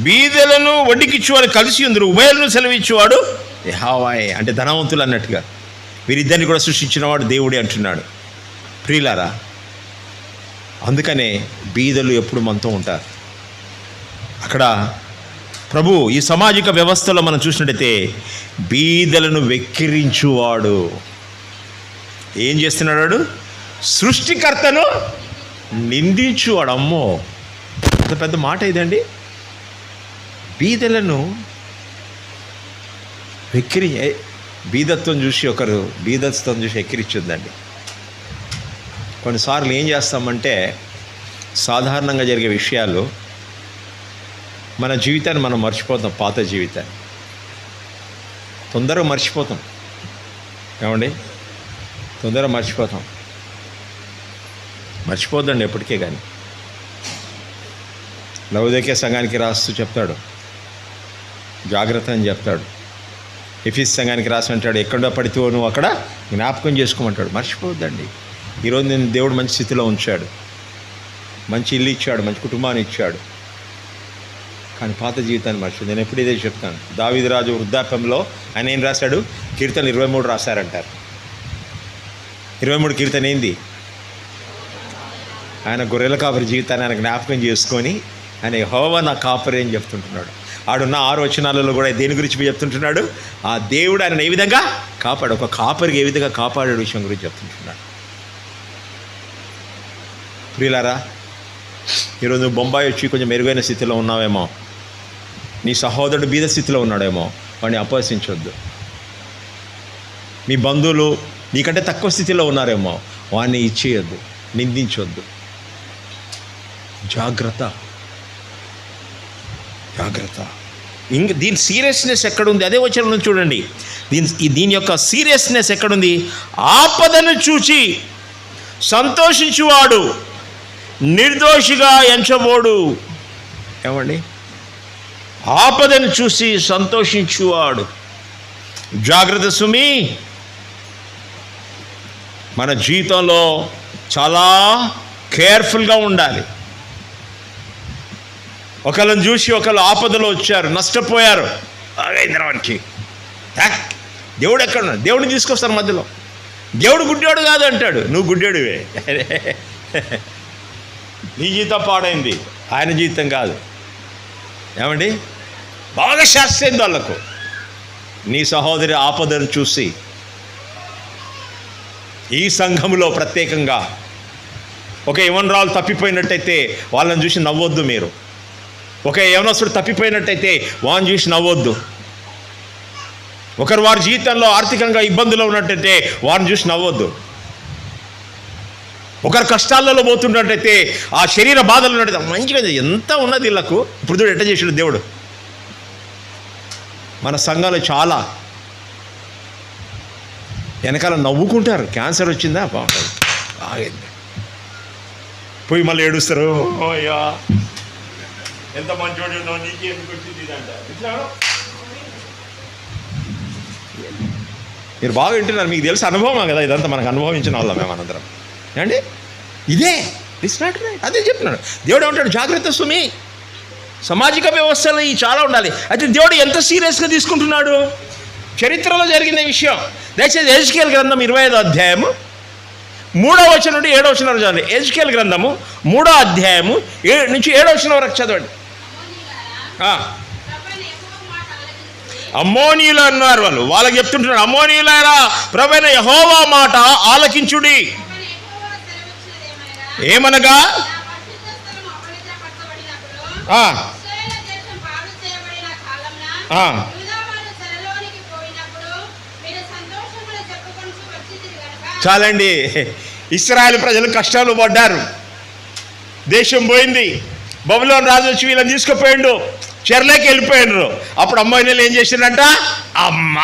Speaker 1: బీదలను వడ్డీకిచ్చువాడు కలిసి ఉందరు, ఉభయులను సెలవిచ్చువాడు యెహోవాయే. అంటే ధనవంతులు అన్నట్టుగా వీరిద్దరిని కూడా సృష్టించినవాడు దేవుడే అంటున్నాడు. ప్రియులారా, అందుకనే బీదలు ఎప్పుడు మనతో ఉంటారు. అక్కడ ప్రభు ఈ సామాజిక వ్యవస్థలో మనం చూసినట్టయితే బీదలను వెక్కిరించువాడు ఏం చేస్తున్నాడు? సృష్టికర్తను నిందించువాడు. అమ్మో, అంత పెద్ద మాట ఇదండి. బీదలను బీదత్వం చూసి ఒకరు బీదత్వం చూసి ఎక్కిరించుందండి. కొన్నిసార్లు ఏం చేస్తామంటే సాధారణంగా జరిగే విషయాలు మన జీవితాన్ని మనం మర్చిపోతాం. పాత జీవితాన్ని తొందరగా మర్చిపోతాం. ఏమండి, తొందరగా మర్చిపోద్దండి ఎప్పటికే. కానీ లవోదికీయ సంఘానికి రాస్తూ చెప్తాడు, జాగ్రత్త అని చెప్తాడు. ఎఫెసు సంఘానికి రాసి అంటాడు, ఎక్కడో పడితే నువ్వు అక్కడ జ్ఞాపకం చేసుకోమంటాడు. మర్చిపోవద్దండి. ఈరోజు నేను దేవుడు మంచి స్థితిలో ఉంచాడు, మంచి ఇల్లు ఇచ్చాడు, మంచి కుటుంబాన్ని ఇచ్చాడు, కానీ పాత జీవితాన్ని మర్చిపోయి. నేను ఎప్పుడు ఇదే చెప్తాను. దావీదు రాజు వృద్ధాప్యంలో ఆయన ఏం రాశాడు? కీర్తన 23 రాశారంటారు. 23 కీర్తన ఏంది? ఆయన గొర్రెల కాపరి జీవితాన్ని ఆయన జ్ఞాపకం చేసుకొని ఆయన యెహోవా నా కాపరి అని చెప్తుంటున్నాడు. ఆడున్న 6 వచనాలలో కూడా దేని గురించి చెప్తుంటున్నాడు? ఆ దేవుడు ఆయన ఏ విధంగా కాపాడు, ఒక కాపరికి ఏ విధంగా కాపాడే విషయం గురించి చెప్తుంటున్నాడు. ప్రియులారా, ఈరోజు నువ్వు బొంబాయి వచ్చి కొంచెం మెరుగైన స్థితిలో ఉన్నావేమో, నీ సహోదరుడు బీద స్థితిలో ఉన్నాడేమో, వాడిని అపహసించొద్దు. మీ బంధువులు నీకంటే తక్కువ స్థితిలో ఉన్నారేమో, వాడిని ఇచ్చేయొద్దు, నిందించొద్దు. జాగ్రత్త. దీని సీరియస్నెస్ ఎక్కడుంది? అదే వచనం చూడండి. దీని యొక్క సీరియస్నెస్ ఎక్కడుంది? ఆపదను చూచి సంతోషించువాడు నిర్దోషిగా ఎంచబోడు. ఏమండి, ఆపదను చూసి సంతోషించువాడు. జాగ్రత్త సుమి. మన జీవితంలో చాలా కేర్ఫుల్గా ఉండాలి. ఒకళ్ళని చూసి ఒకళ్ళు ఆపదలో వచ్చారు, నష్టపోయారు, ఇంద్రవానికి దేవుడు ఎక్కడున్నాడు? దేవుడిని తీసుకొస్తాను మధ్యలో. దేవుడు గుడ్డోడు కాదు అంటాడు, నువ్వు గుడ్డోడివే. నీ జీవితం పాడైంది, ఆయన జీవితం కాదు. ఏమండి, బాగా శాస్త్రైంది వాళ్ళకు. నీ సహోదరి ఆపదను చూసి ఈ సంఘంలో ప్రత్యేకంగా ఒక యవనరాలు తప్పిపోయినట్టయితే వాళ్ళని చూసి నవ్వొద్దు మీరు. ఒక యవనస్తుడు తప్పిపోయినట్టయితే వాడిని చూసి నవ్వొద్దు. ఒకరు వారి జీవితంలో ఆర్థికంగా ఇబ్బందులు ఉన్నట్టయితే వారిని చూసి నవ్వొద్దు. ఒకరు కష్టాలలో పోతున్నట్టయితే, ఆ శరీర బాధలు ఉన్నట్టయితే మంచిగా ఎంత ఉన్నది వీళ్ళకు, ఇప్పుడు చూడు ఎట్ట చేసాడు దేవుడు. మన సంఘాలు చాలా వెనకాల నవ్వుకుంటారు. క్యాన్సర్ వచ్చిందా, ఆగింది, పోయి మళ్ళీ ఏడుస్తారు. ఓయ్యా ఎంత మంచోడు, నీకే ఎందుకు వచ్చింది ఇదంట. మీరు బాగా వింటున్నారు, మీకు తెలిసి అనుభవం కదా ఇదంతా. మనకు అనుభవించిన వాళ్ళం మేమనందరం. ఏమండి, ఇదే ఇట్స్ నాట్ రైట్. అదే చెప్తున్నాడు దేవుడు. ఏమంటాడు? జాగ్రత్త సుమి. సామాజిక వ్యవస్థలు ఇవి చాలా ఉండాలి. అయితే దేవుడు ఎంత సీరియస్గా తీసుకుంటున్నాడు? చరిత్రలో జరిగిన విషయం. దయచేసి ఎజ్కేల్ గ్రంథం 25వ అధ్యాయము 3వ వచనం నుండి 7వ వచనం వరకు చదవండి. ఎజ్కేల్ గ్రంథము 3వ అధ్యాయము 7 నుంచి 7వ వచనం వరకు చదవండి. అమ్మోనీయులు అన్నారు వాళ్ళు. వాళ్ళకి చెప్తుంటున్నారు, అమ్మోనీయులారా ప్రభువైన యెహోవా మాట ఆలకించుడి. ఏమనగా ఆ,
Speaker 2: ఇశ్రాయేలు దేశం పాడు చేయబడిన కాలమున
Speaker 1: ఆ.
Speaker 2: యూదావారు చెరలోనికి పోయినప్పుడు మీరు సంతోషములు చెప్పుకొనుచు వచ్చితిరి గనుక
Speaker 1: చాలండి. ఇశ్రాయేలు ప్రజలు కష్టాలు పడ్డారు, దేశం పోయింది, బబులోను రాజు వచ్చి వీళ్ళని తీసుకుపోయిండు, చెరలోకి వెళ్ళిపోయినరు. అప్పుడు అమ్మాయిలు ఏం చేసిండంట, అమ్మ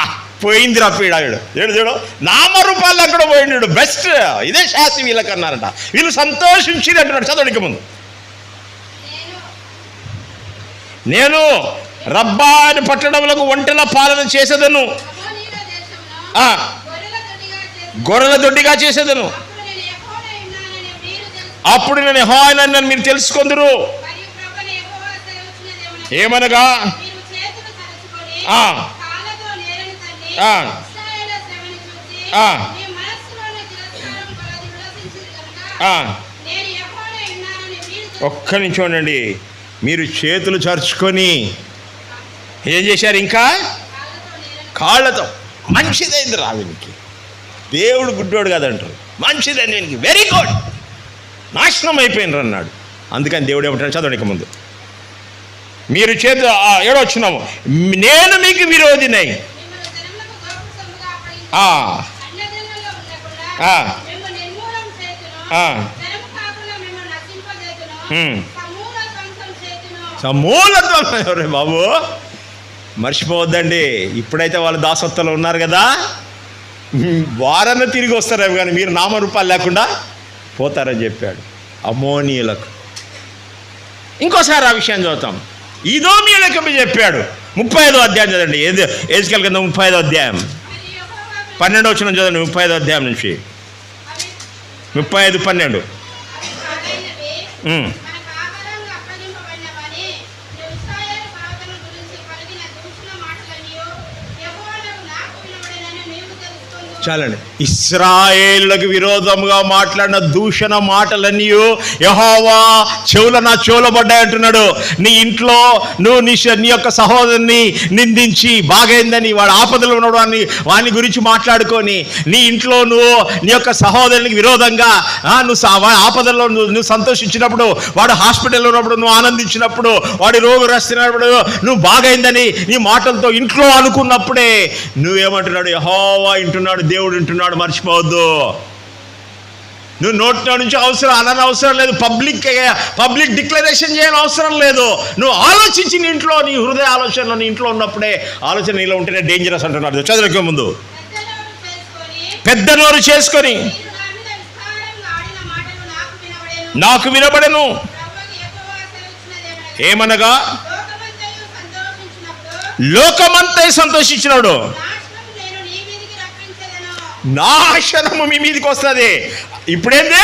Speaker 1: పోయిందిరా పీడాడు, చూడు నామరూపాలు అక్కడ పోయిండు, బెస్ట్ ఇదే శాస్త్రి వీళ్ళకి అన్నారంట. వీళ్ళు సంతోషించి అంటున్నాడు. చదవడానికి ముందు, నేను రబ్బా అని పట్టణములకు ఒంటెల పాలన చేసేదను,
Speaker 2: అమ్మోనీయుల దేశమును
Speaker 1: ఆ,
Speaker 2: గొర్రెల దొడ్డిగా
Speaker 1: గొర్రెల దొడ్డిగా
Speaker 2: చేసి
Speaker 1: చేసేదను.
Speaker 2: అప్పుడు నేను యెహోవానై ఉన్నానని మీరు తెలుసు
Speaker 1: అప్పుడు నేను యెహోవానని తెలుసుకొందురు.
Speaker 2: మరియు ప్రభువైన యెహోవా సెలవిచ్చినదేమనగా,
Speaker 1: ఏమనగా,
Speaker 2: మీరు చేతులు తరచుకొని
Speaker 1: ఆ.
Speaker 2: కాళ్ళతో నేలను తన్ని
Speaker 1: ఆ.
Speaker 2: ఇశ్రాయేలు శ్రమను చూచి
Speaker 1: ఆ.
Speaker 2: మీ మనస్సులోని తిరస్కారం కొలది విలసించిరి గనుక
Speaker 1: ఆ,
Speaker 2: నేను యెహోవానై ఉన్నానని మీరు
Speaker 1: ఒక్క నిమిషం ఉండండి. మీరు చేతులు చరుచుకొని ఏం చేశారు, ఇంకా కాళ్ళతో. మంచిదైంది రావినికి, దేవుడు గుడ్డోడు కదంటారు, మంచిదైంది వీనికి, వెరీ గుడ్, నాశనం అయిపోయినరు అన్నాడు. అందుకని దేవుడు ఏమంటాడు, చదవడానికి ముందు, మీరు చేతు ఏడొచ్చినాము, నేను మీకు విరోధినై.
Speaker 2: మిమ్మల్ని జనములకు గొప్ప సొమ్ముగా
Speaker 1: ఆ,
Speaker 2: అప్పగించి అన్యజనులలో ఉండకుండా
Speaker 1: ఆ.
Speaker 2: మిమ్మల్ని నిర్మూలం చేతును,
Speaker 1: ఆ.
Speaker 2: జనము కాకుండా మిమ్మల్ని నశింపజేతును,
Speaker 1: హ్మ్.
Speaker 2: సమూల ధ్వంసం చేతును.
Speaker 1: సమూలత్వం. ఎవరే బాబు, మర్చిపోవద్దండి. ఇప్పుడైతే వాళ్ళు దాసత్వంలో ఉన్నారు కదా, వారన్న తిరిగి వస్తారేమో కానీ మీరు నామరూపాలు లేకుండా పోతారని చెప్పాడు అమోనీయులకు. ఇంకోసారి ఆ విషయం చదువుతాం. ఈదోమీయులకు చెప్పాడు. 35వ అధ్యాయం చదవండి, ఎహెజ్కేలు కింద 35వ అధ్యాయం
Speaker 2: మరియు యెహోవా
Speaker 1: 12వ వచనం చదవండి. 35వ అధ్యాయం నుంచి
Speaker 2: అవి
Speaker 1: 35:12.
Speaker 2: అవి కాదైనవి
Speaker 1: ఉమ్.
Speaker 2: మనకు ఆహారంగా అప్పగింపబడినవని నువ్వు ఇశ్రాయేలు పర్వతం గురించి పలికిన దూషణ మాటలన్నీయు యెహోవానకు నాకు వినబడినని నీవు తెలుసుకొందువు.
Speaker 1: చాలండి. ఇశ్రాయేలులకు విరోధముగా మాట్లాడిన దూషణ మాటలన్నీ యెహోవా నా చెవులో పడ్డాయి అంటున్నాడు. నీ ఇంట్లో నువ్వు నీ యొక్క సహోదరుని నిందించి బాగైందని వాడు ఆపదలో ఉన్నాడు వాని గురించి మాట్లాడుకొని, నీ ఇంట్లో నువ్వు నీ యొక్క సహోదరునికి విరోధంగా నువ్వు ఆపదలో నువ్వు సంతోషించినప్పుడు, వాడు హాస్పిటల్లో ఉన్నప్పుడు నువ్వు ఆనందించినప్పుడు, వాడి రోగగ్రస్తున్నప్పుడు నువ్వు బాగైందని నీ మాటలతో ఇంట్లో అనుకున్నప్పుడే నువ్వేమంటున్నాడు, యెహోవా వింటున్నాడు, దేవుడు వింటున్నాడు, మర్చిపోవద్దు. నువ్వు నోట్లో నుంచి అనని అవసరం లేదు, పబ్లిక్ డిక్లరేషన్ చేయని అవసరం లేదు. నువ్వు ఆలోచించి నీ ఇంట్లో, నీ హృదయ ఆలోచనలో నీ ఇంట్లో ఉన్నప్పుడే, ఆలోచన నీలో ఉంటేనే డేంజరస్ అంటున్నాడు. చదువుకే ముందు, పెద్ద నోరు చేసుకొని
Speaker 2: మీరు నా మీద విస్తారంగా ఆడిన మాటలు
Speaker 1: నాకు
Speaker 2: నాకు వినబడెను.
Speaker 1: వినబడెను.
Speaker 2: ప్రభువైన యెహోవా సెలవిచ్చినదేమనగా,
Speaker 1: ఏమనగా,
Speaker 2: లోకమంతయు సంతోషించినప్పుడు
Speaker 1: లోకమంతా సంతోషించినాడు,
Speaker 2: నాశనము నేను నీ మీదికి రప్పించెదను.
Speaker 1: నాశనము మీ మీదకి వస్తుంది. ఇప్పుడేంది,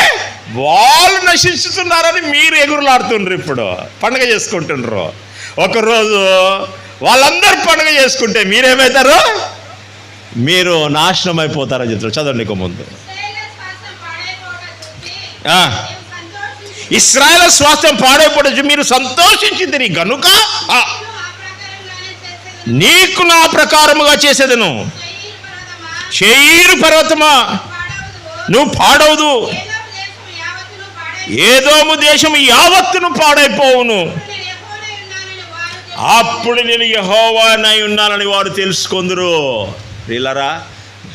Speaker 1: వాళ్ళు నశిస్తున్నారని మీరు ఎగురులాడుతుండ్రు, ఇప్పుడు పండుగ చేసుకుంటుండ్రు. ఒకరోజు వాళ్ళందరూ పండుగ చేసుకుంటే మీరేమవుతారు, మీరు నాశనం అయిపోతారని చెప్తారు. చదవండి ఇక ముందు.
Speaker 2: ఇశ్రాయేలు స్వాస్థ్యం పాడైపోవడం చూసి
Speaker 1: ఆ.
Speaker 2: నీవు సంతోషించి
Speaker 1: ఇశ్రాయేలు స్వాస్థ్యం పాడైపోవచ్చు, మీరు సంతోషించింది కనుక నీకు నా ప్రకారముగా చేసేదను. షెయీరు పర్వతమా నువ్వు పాడవదు, ఏదోము దేశం యావత్తును పాడైపోవును. అప్పుడు నేను యెహోవానై ఉన్నానని వారు తెలుసుకొందురు. ప్రియులారా,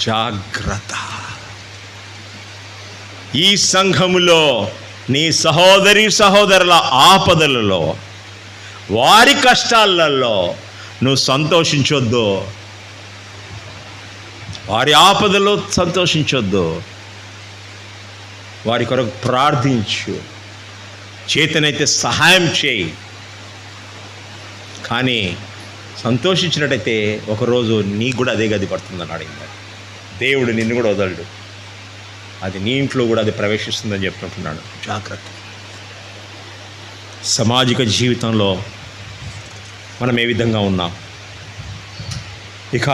Speaker 1: జాగ్రత్త. ఈ సంఘములో నీ సహోదరుల ఆపదలలో, వారి కష్టాలలో నువ్వు సంతోషించొద్దు, వారి ఆపదలో సంతోషించొద్దు. వారి కొరకు ప్రార్థించు, చేతనైతే సహాయం చేయి. కానీ సంతోషించినట్టయితే ఒకరోజు నీకు కూడా అదే గది పడుతుందని అడిగింది. దేవుడు నిన్ను కూడా వదలడు, అది నీ ఇంట్లో కూడా అది ప్రవేశిస్తుందని చెప్తుంటున్నాడు. జాగ్రత్త. సామాజిక జీవితంలో మనం ఏ విధంగా ఉన్నాం? ఇక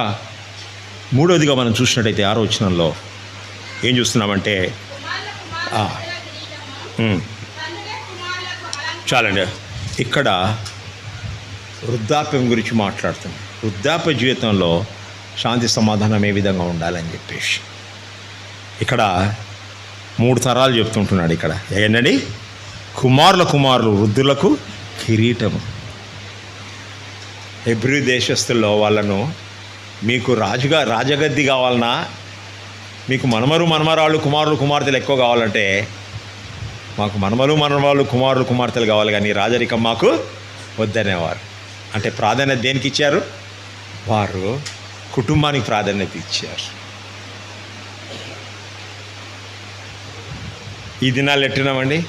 Speaker 1: మూడవదిగా మనం చూసినట్టయితే 6వ వచనంలో ఏం చూస్తున్నామంటే, చాలండి, ఇక్కడ వృద్ధాప్యం గురించి మాట్లాడుతున్నాం. వృద్ధాప్య జీవితంలో శాంతి సమాధానం ఏ విధంగా ఉండాలని చెప్పేసి ఇక్కడ 3 తరాలు చెప్తుంటున్నాడు. ఇక్కడ ఏంటండి, కుమారులు వృద్ధులకు కిరీటము. హెబ్రీ దేశస్తుల్లో వాళ్ళను మీకు రాజగద్ది కావాలన్నా, మీకు మనమరాళ్ళు కుమారులు కుమార్తెలు ఎక్కువ కావాలంటే మాకు మనవాళ్ళు కుమారులు కుమార్తెలు కావాలి, కానీ రాజరికం మాకు వద్దనేవారు. అంటే ప్రాధాన్యత దేనికి ఇచ్చారు? వారు కుటుంబానికి ప్రాధాన్యత ఇచ్చారు. ఈ దినాలు ఎట్టినామండి?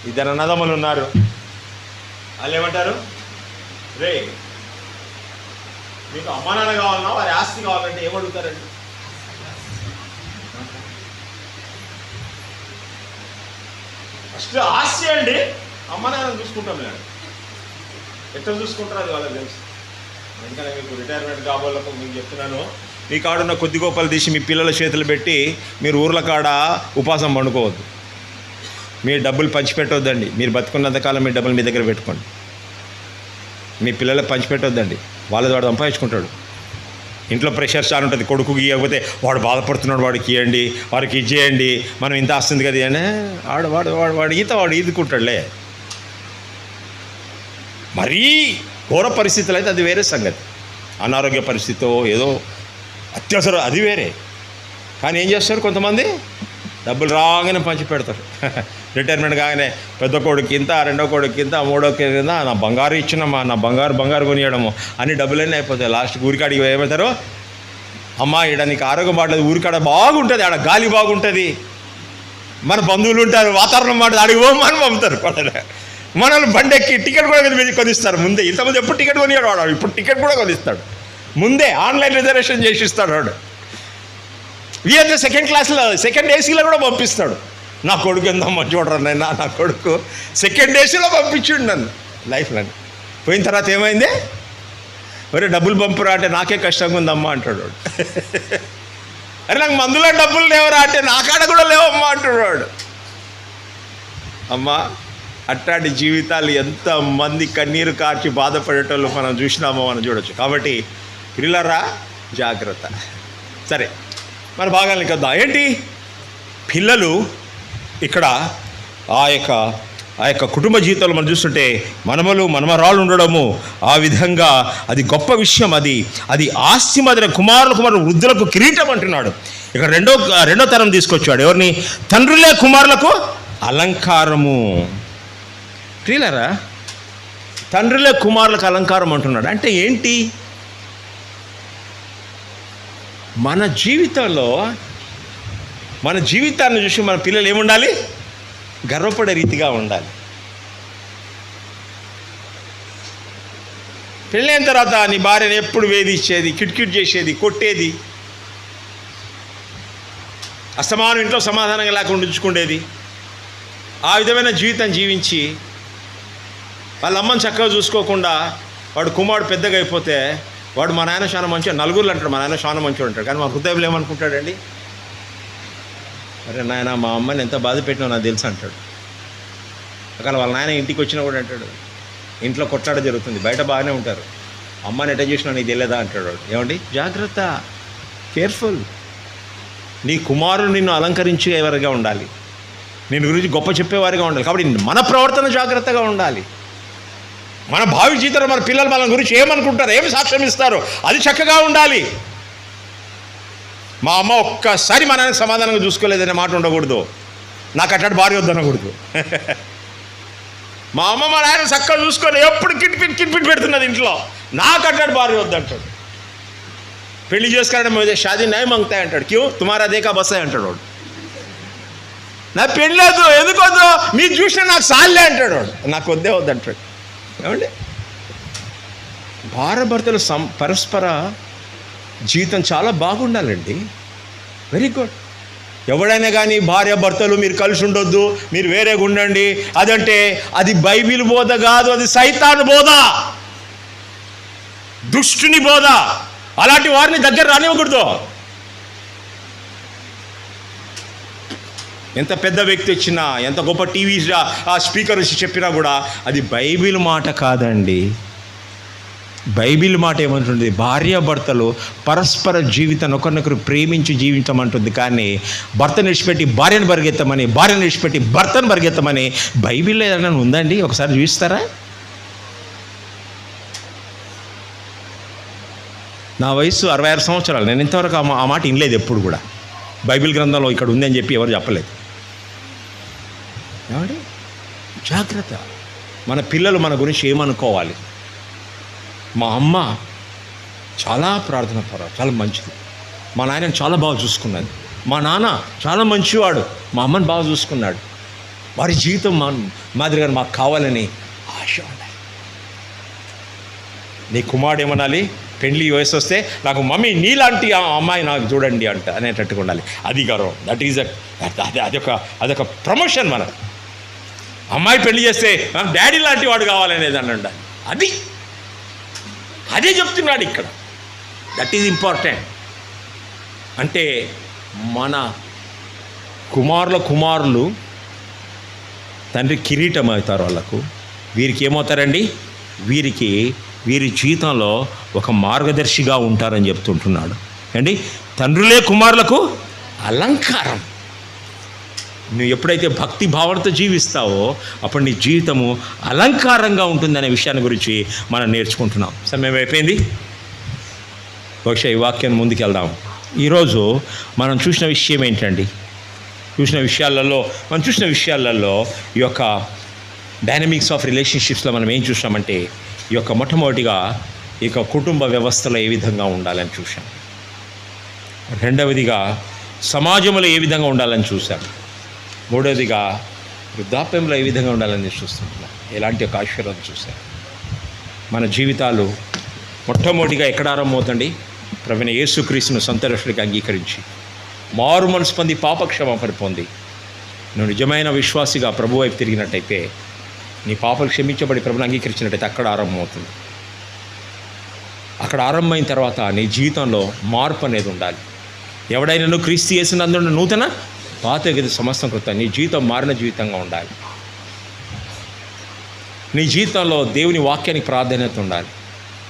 Speaker 1: ఇద్దరు అన్నదమ్ములు ఉన్నారు, వాళ్ళు ఏమంటారు? రే, మీకు అమ్మా నాన్న కావాలన్నా వారి ఆస్తి కావాలంటే ఏమడుగుతారండి? ఫస్ట్ ఆస్తి అండి, అమ్మ నాన్న చూసుకుంటాం లేదు. ఎట్లా చూసుకుంటారు అది వాళ్ళకి తెలుసు. ఎందుకంటే మీకు రిటైర్మెంట్ కాబోళ్ళకు మీకు చెప్తున్నాను, మీ కాడున్న కొద్ది గోపాలు తీసి మీ పిల్లల చేతులు పెట్టి మీరు ఊర్ల కాడ ఉపాసం పండుకోవద్దు. మీ డబ్బులు పంచిపెట్టొద్దండి. మీరు బతుకున్నంతకాలం మీ డబ్బులు మీ దగ్గర పెట్టుకోండి. మీ పిల్లలకు పంచిపెట్టొద్దండి. వాడు సంపాదించుకుంటాడు. ఇంట్లో ప్రెషర్ చాలా ఉంటుంది. కొడుకుకి ఇవ్వకపోతే వాడు బాధపడుతున్నాడు, వాడికి ఇవ్వండి, వాడికి ఇచ్చేయండి, మనం ఇంత వస్తుంది కదా అని వాడు ఈదుకుంటాడులే. మరీ ఘోర పరిస్థితులు అయితే అది వేరే సంగతి. అనారోగ్య పరిస్థితితో ఏదో అత్యవసరం అది వేరే. కానీ ఏం చేస్తారు కొంతమంది, డబ్బులు రాగానే పంచి పెడతారు. రిటైర్మెంట్ కాగానే పెద్ద కొడుకు ఇంత, రెండో కొడుకు ఇంత, మూడో కింద, నా బంగారు ఇచ్చినమ్మా, నా బంగారు కొనియడము అన్ని డబ్బులన్నీ అయిపోతాయి. లాస్ట్కి ఊరికాడికి ఏమవుతారు? అమ్మా ఈడ నీకు ఆరోగ్యం బాగలేదు, ఊరికాడ బాగుంటుంది, ఆడ గాలి బాగుంటుంది, మన బంధువులు ఉంటారు, వాతావరణం మాట అడిగి అని పంపుతారు. మనల్ని బండెక్కి టికెట్ కూడా కొనిస్తారు ముందే. ఇంతకుముందు ఎప్పుడు టికెట్ కొనియాడు వాడు, ఇప్పుడు టికెట్ కూడా కొనిస్తాడు ముందే. ఆన్లైన్ రిజర్వేషన్ చేసి ఇస్తాడు వాడు. వీఆర్ సెకండ్ క్లాస్లో, సెకండ్ ఏసీలో కూడా పంపిస్తాడు. నా కొడుకు ఎంతమ్మా చూడరా నైనా, నా కొడుకు సెకండ్ ఏసీలో పంపించిండు నన్ను లైఫ్లో. పోయిన తర్వాత ఏమైంది? ఒరే డబ్బులు పంపురా అంటే నాకే కష్టంగా ఉందమ్మా అంటాడు వాడు. అరే నాకు మందులో డబ్బులు లేవరా అంటే నా కాడ కూడా లేవమ్మా అంటాడు వాడు. అమ్మా అట్లాంటి జీవితాలు ఎంతమంది కన్నీరు కార్చి బాధపడేటోళ్ళు మనం చూసినామో మనం చూడొచ్చు. కాబట్టి పిల్లరా జాగ్రత్త. సరే, మన భాగానికి వద్దాం. ఏంటి పిల్లలు ఇక్కడ ఆ యొక్క కుటుంబ జీవితంలో మనం చూస్తుంటే మనమరాళ్ళు ఉండడము, ఆ విధంగా అది గొప్ప విషయం. అది ఆస్తి మధ్య కుమారులు వృద్ధులకు కిరీటం అంటున్నాడు. ఇక రెండో తరం తీసుకొచ్చాడు. ఎవరిని? తండ్రులే కుమారులకు అలంకారము. ప్రియులారా, తండ్రులే కుమారులకు అలంకారం అంటున్నాడు. అంటే ఏంటి? మన జీవితాన్ని చూసి మన పిల్లలు ఏముండాలి? గర్వపడే రీతిగా ఉండాలి. పెళ్ళైన తర్వాత నీ భార్యను ఎప్పుడు వేధించేది, కిట్కిట్ చేసేది, కొట్టేది, అస్తమానం ఇంట్లో సమాధానంగా లేకుండా ఉంచుకునేది, ఆ విధమైన జీవితం జీవించి వాళ్ళ అమ్మని చక్కగా చూసుకోకుండా వాడు కుమారుడు పెద్దగా అయిపోతే వాడు మా నాయన చాలా మంచిగా, నలుగురులు అంటాడు మా నాయన చాలా మంచిగా ఉంటాడు. కానీ మా హృదయంలో ఏమనుకుంటాడండి? అరే నాయన మా అమ్మని ఎంత బాధ పెట్టినా నాకు తెలుసు అంటాడు. అక్కడ వాళ్ళ నాయన ఇంటికి వచ్చినా కూడా అంటాడు, ఇంట్లో కొట్లాడ జరుగుతుంది, బయట బాగానే ఉంటారు, అమ్మని ఎట్ట చేసినా నీకు తెలియదా అంటాడు. ఏమండి? జాగ్రత్త, కేర్ఫుల్. నీ కుమారుడు నిన్ను అలంకరించేవారిగా ఉండాలి, నేను గురించి గొప్ప చెప్పేవారిగా ఉండాలి. కాబట్టి మన ప్రవర్తన జాగ్రత్తగా ఉండాలి. మన భావి జీవితంలో మన పిల్లలు మన గురించి ఏమనుకుంటారు, ఏమి సాక్ష్యం ఇస్తారు, అది చక్కగా ఉండాలి. మా అమ్మ ఒక్కసారి మా నాన్నకి సమాధానంగా చూసుకోలేదనే మాట ఉండకూడదు. నాకు అట్లాంటి భార్య వద్దనకూడదు. మా అమ్మ మా నాయన చక్కగా చూసుకొని ఎప్పుడు కిట్పిట్ పెడుతున్నది ఇంట్లో, నాకు అట్లాంటి భార్య వద్దంటాడు. పెళ్లి చేసుకోవడం షాదీ నై మంగుతాయి అంటాడు. క్యూ తుమారా దేకా బస్సాయి అంటాడు వాడు. నా పెళ్ళొద్దు, ఎందుకు వద్దు, మీరు చూసినా నాకు సాల్లే అంటాడు వాడు. నాకు వద్దే వద్దంటాడు. ఏమండి? భార్యాభర్తలు పరస్పర జీవితం చాలా బాగుండాలండి. Very good. ఎవడైనా కానీ భార్యాభర్తలు మీరు కలిసి ఉండొద్దు, మీరు వేరేగా ఉండండి అదంటే అది బైబిల్ బోధ కాదు, అది సైతాను బోధ, దుష్టుని బోధ. అలాంటి వారిని దగ్గర రానివ్వకూడదు. ఎంత పెద్ద వ్యక్తి వచ్చినా, ఎంత గొప్ప టీవీ ఆ స్పీకర్ వచ్చి చెప్పినా కూడా అది బైబిల్ మాట కాదండి. బైబిల్ మాట ఏమంటుంది? భార్యాభర్తలు పరస్పర జీవితాన్ని ఒకరినొకరు ప్రేమించి జీవించమంటుంది. కానీ భర్తను విడిచిపెట్టి భార్యను పరిగెత్తమని, భార్యను విడిచిపెట్టి భర్తను పరిగెత్తమని బైబిల్లో ఏదైనా ఉందండి? ఒకసారి చూస్తారా? నా వయసు 66 సంవత్సరాలు. నేను ఇంతవరకు ఆ మాట వినలేదు ఎప్పుడు కూడా. బైబిల్ గ్రంథంలో ఇక్కడ ఉందని చెప్పి ఎవరు చెప్పలేదు. ఏమండి? జాగ్రత్త. మన పిల్లలు మన గురించి ఏమనుకోవాలి? మా అమ్మ చాలా ప్రార్థన పరాలు, చాలా మంచిది. మా నాయనని చాలా బాగా చూసుకున్నది. మా నాన్న చాలా మంచివాడు, మా అమ్మని బాగా చూసుకున్నాడు. వారి జీవితం మాదిరిగా మాకు కావాలని ఆశ ఉండాలి. నీ కుమారుడు ఏమనాలి? పెళ్ళి వయసు వస్తే నాకు మమ్మీ నీలాంటి అమ్మాయి నాకు చూడండి అనేటట్టుగా ఉండాలి. అది గౌరవం. దట్ ఈజ్ అదొక ప్రమోషన్. మన అమ్మాయి పెళ్లి చేస్తే డాడీ లాంటి వాడు కావాలనేది అని ఉండాలి. అదే చెప్తున్నాడు ఇక్కడ. That is important. అంటే మన కుమారులు తండ్రి కిరీటం అవుతారు వాళ్ళకు. వీరికి ఏమవుతారండి? వీరి జీవితంలో ఒక మార్గదర్శిగా ఉంటారని చెప్తుంటున్నాడు అండి. తండ్రులే కుమారులకు అలంకారం. నువ్వు ఎప్పుడైతే భక్తి భావనతో జీవిస్తావో అప్పుడు నీ జీవితము అలంకారంగా ఉంటుందనే విషయాన్ని గురించి మనం నేర్చుకుంటున్నాం. సమయం అయిపోయింది. బహుశా ఈ వాక్యాన్ని ముందుకు వెళ్దాం. ఈరోజు మనం చూసిన విషయం ఏంటండి? చూసిన విషయాలలో ఈ యొక్క డైనమిక్స్ ఆఫ్ రిలేషన్షిప్స్లో మనం ఏం చూసామంటే, ఈ యొక్క మొట్టమొదటిగా ఈ యొక్క కుటుంబ వ్యవస్థలో ఏ విధంగా ఉండాలని చూసాం. రెండవదిగా సమాజంలో ఏ విధంగా ఉండాలని చూసాం. మూడవదిగా వృద్ధాప్యంలో ఏ విధంగా ఉండాలని చూస్తున్నాం. ఎలాంటి ఒక ఆశీర్వాదం చూసాం. మన జీవితాలు మొట్టమొదటిగా ఎక్కడ ఆరంభమవుతండి? ప్రభువైన యేసుక్రీస్తును సొంత రక్షకుడిగా అంగీకరించి మారు మనసు పొంది పాపక్షమాపణ పొంది నువ్వు నిజమైన విశ్వాసిగా ప్రభు వైపు తిరిగినట్టయితే, నీ పాపలు క్షమించబడి ప్రభుని అంగీకరించినట్టయితే అక్కడ ఆరంభమవుతుంది. అక్కడ ఆరంభమైన తర్వాత నీ జీవితంలో మార్పు అనేది ఉండాలి. ఎవడైనా నువ్వు క్రీస్తు యేసునందు నూతన పాత గది సమస్తం కృత. నీ జీవితం మారిన జీవితంగా ఉండాలి. నీ జీవితంలో దేవుని వాక్యానికి ప్రాధాన్యత ఉండాలి.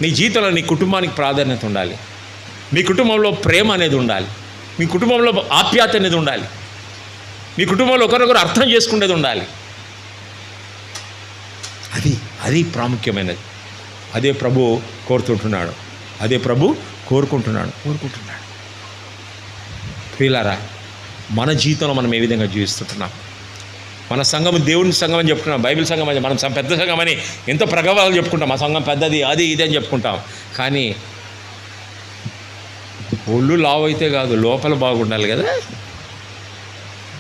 Speaker 1: నీ జీవితంలో నీ కుటుంబానికి ప్రాధాన్యత ఉండాలి. మీ కుటుంబంలో ప్రేమ అనేది ఉండాలి. మీ కుటుంబంలో ఆప్యాయత అనేది ఉండాలి. మీ కుటుంబంలో ఒకరొకరు అర్థం చేసుకునేది ఉండాలి. అది ప్రాముఖ్యమైనది. అదే ప్రభు కోరుకుంటున్నాడు. ప్రియులారా, మన జీవితంలో మనం ఏ విధంగా జీవిస్తుంటున్నాం? మన సంఘం దేవుని సంఘం అని చెప్పుకుంటాం, బైబిల్ సంఘం అని, మనం పెద్ద సంఘం అని ఎంతో ప్రగవాలు చెప్పుకుంటాం. మా సంఘం పెద్దది, అది ఇది అని చెప్పుకుంటాం. కానీ ఒళ్ళు లావు అయితే కాదు, లోపల బాగుండాలి కదా.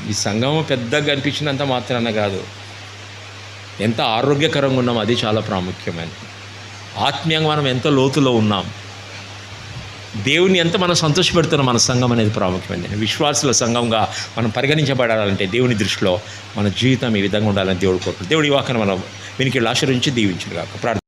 Speaker 1: ఈ సంఘం పెద్దగా కనిపించినంత మాత్రాన కాదు, ఎంత ఆరోగ్యకరంగా ఉన్నాం అది చాలా ప్రాముఖ్యమైనది. ఆత్మీయంగా మనం ఎంత లోతులో ఉన్నాం, దేవుని ఎంత మనం సంతోషపెడుతున్నాం, మన సంఘం అనేది ప్రాముఖ్యమైనది. విశ్వాసుల సంఘంగా మనం పరిగణించబడాలంటే దేవుని దృష్టిలో మన జీవితం ఈ విధంగా ఉండాలని దేవుడు కోరుకుంటున్నాడు. దేవుడి వాక్యాన్ని మనం వెనుక ఆశీర్వదించి దీవించుగాక. ప్రార్థన.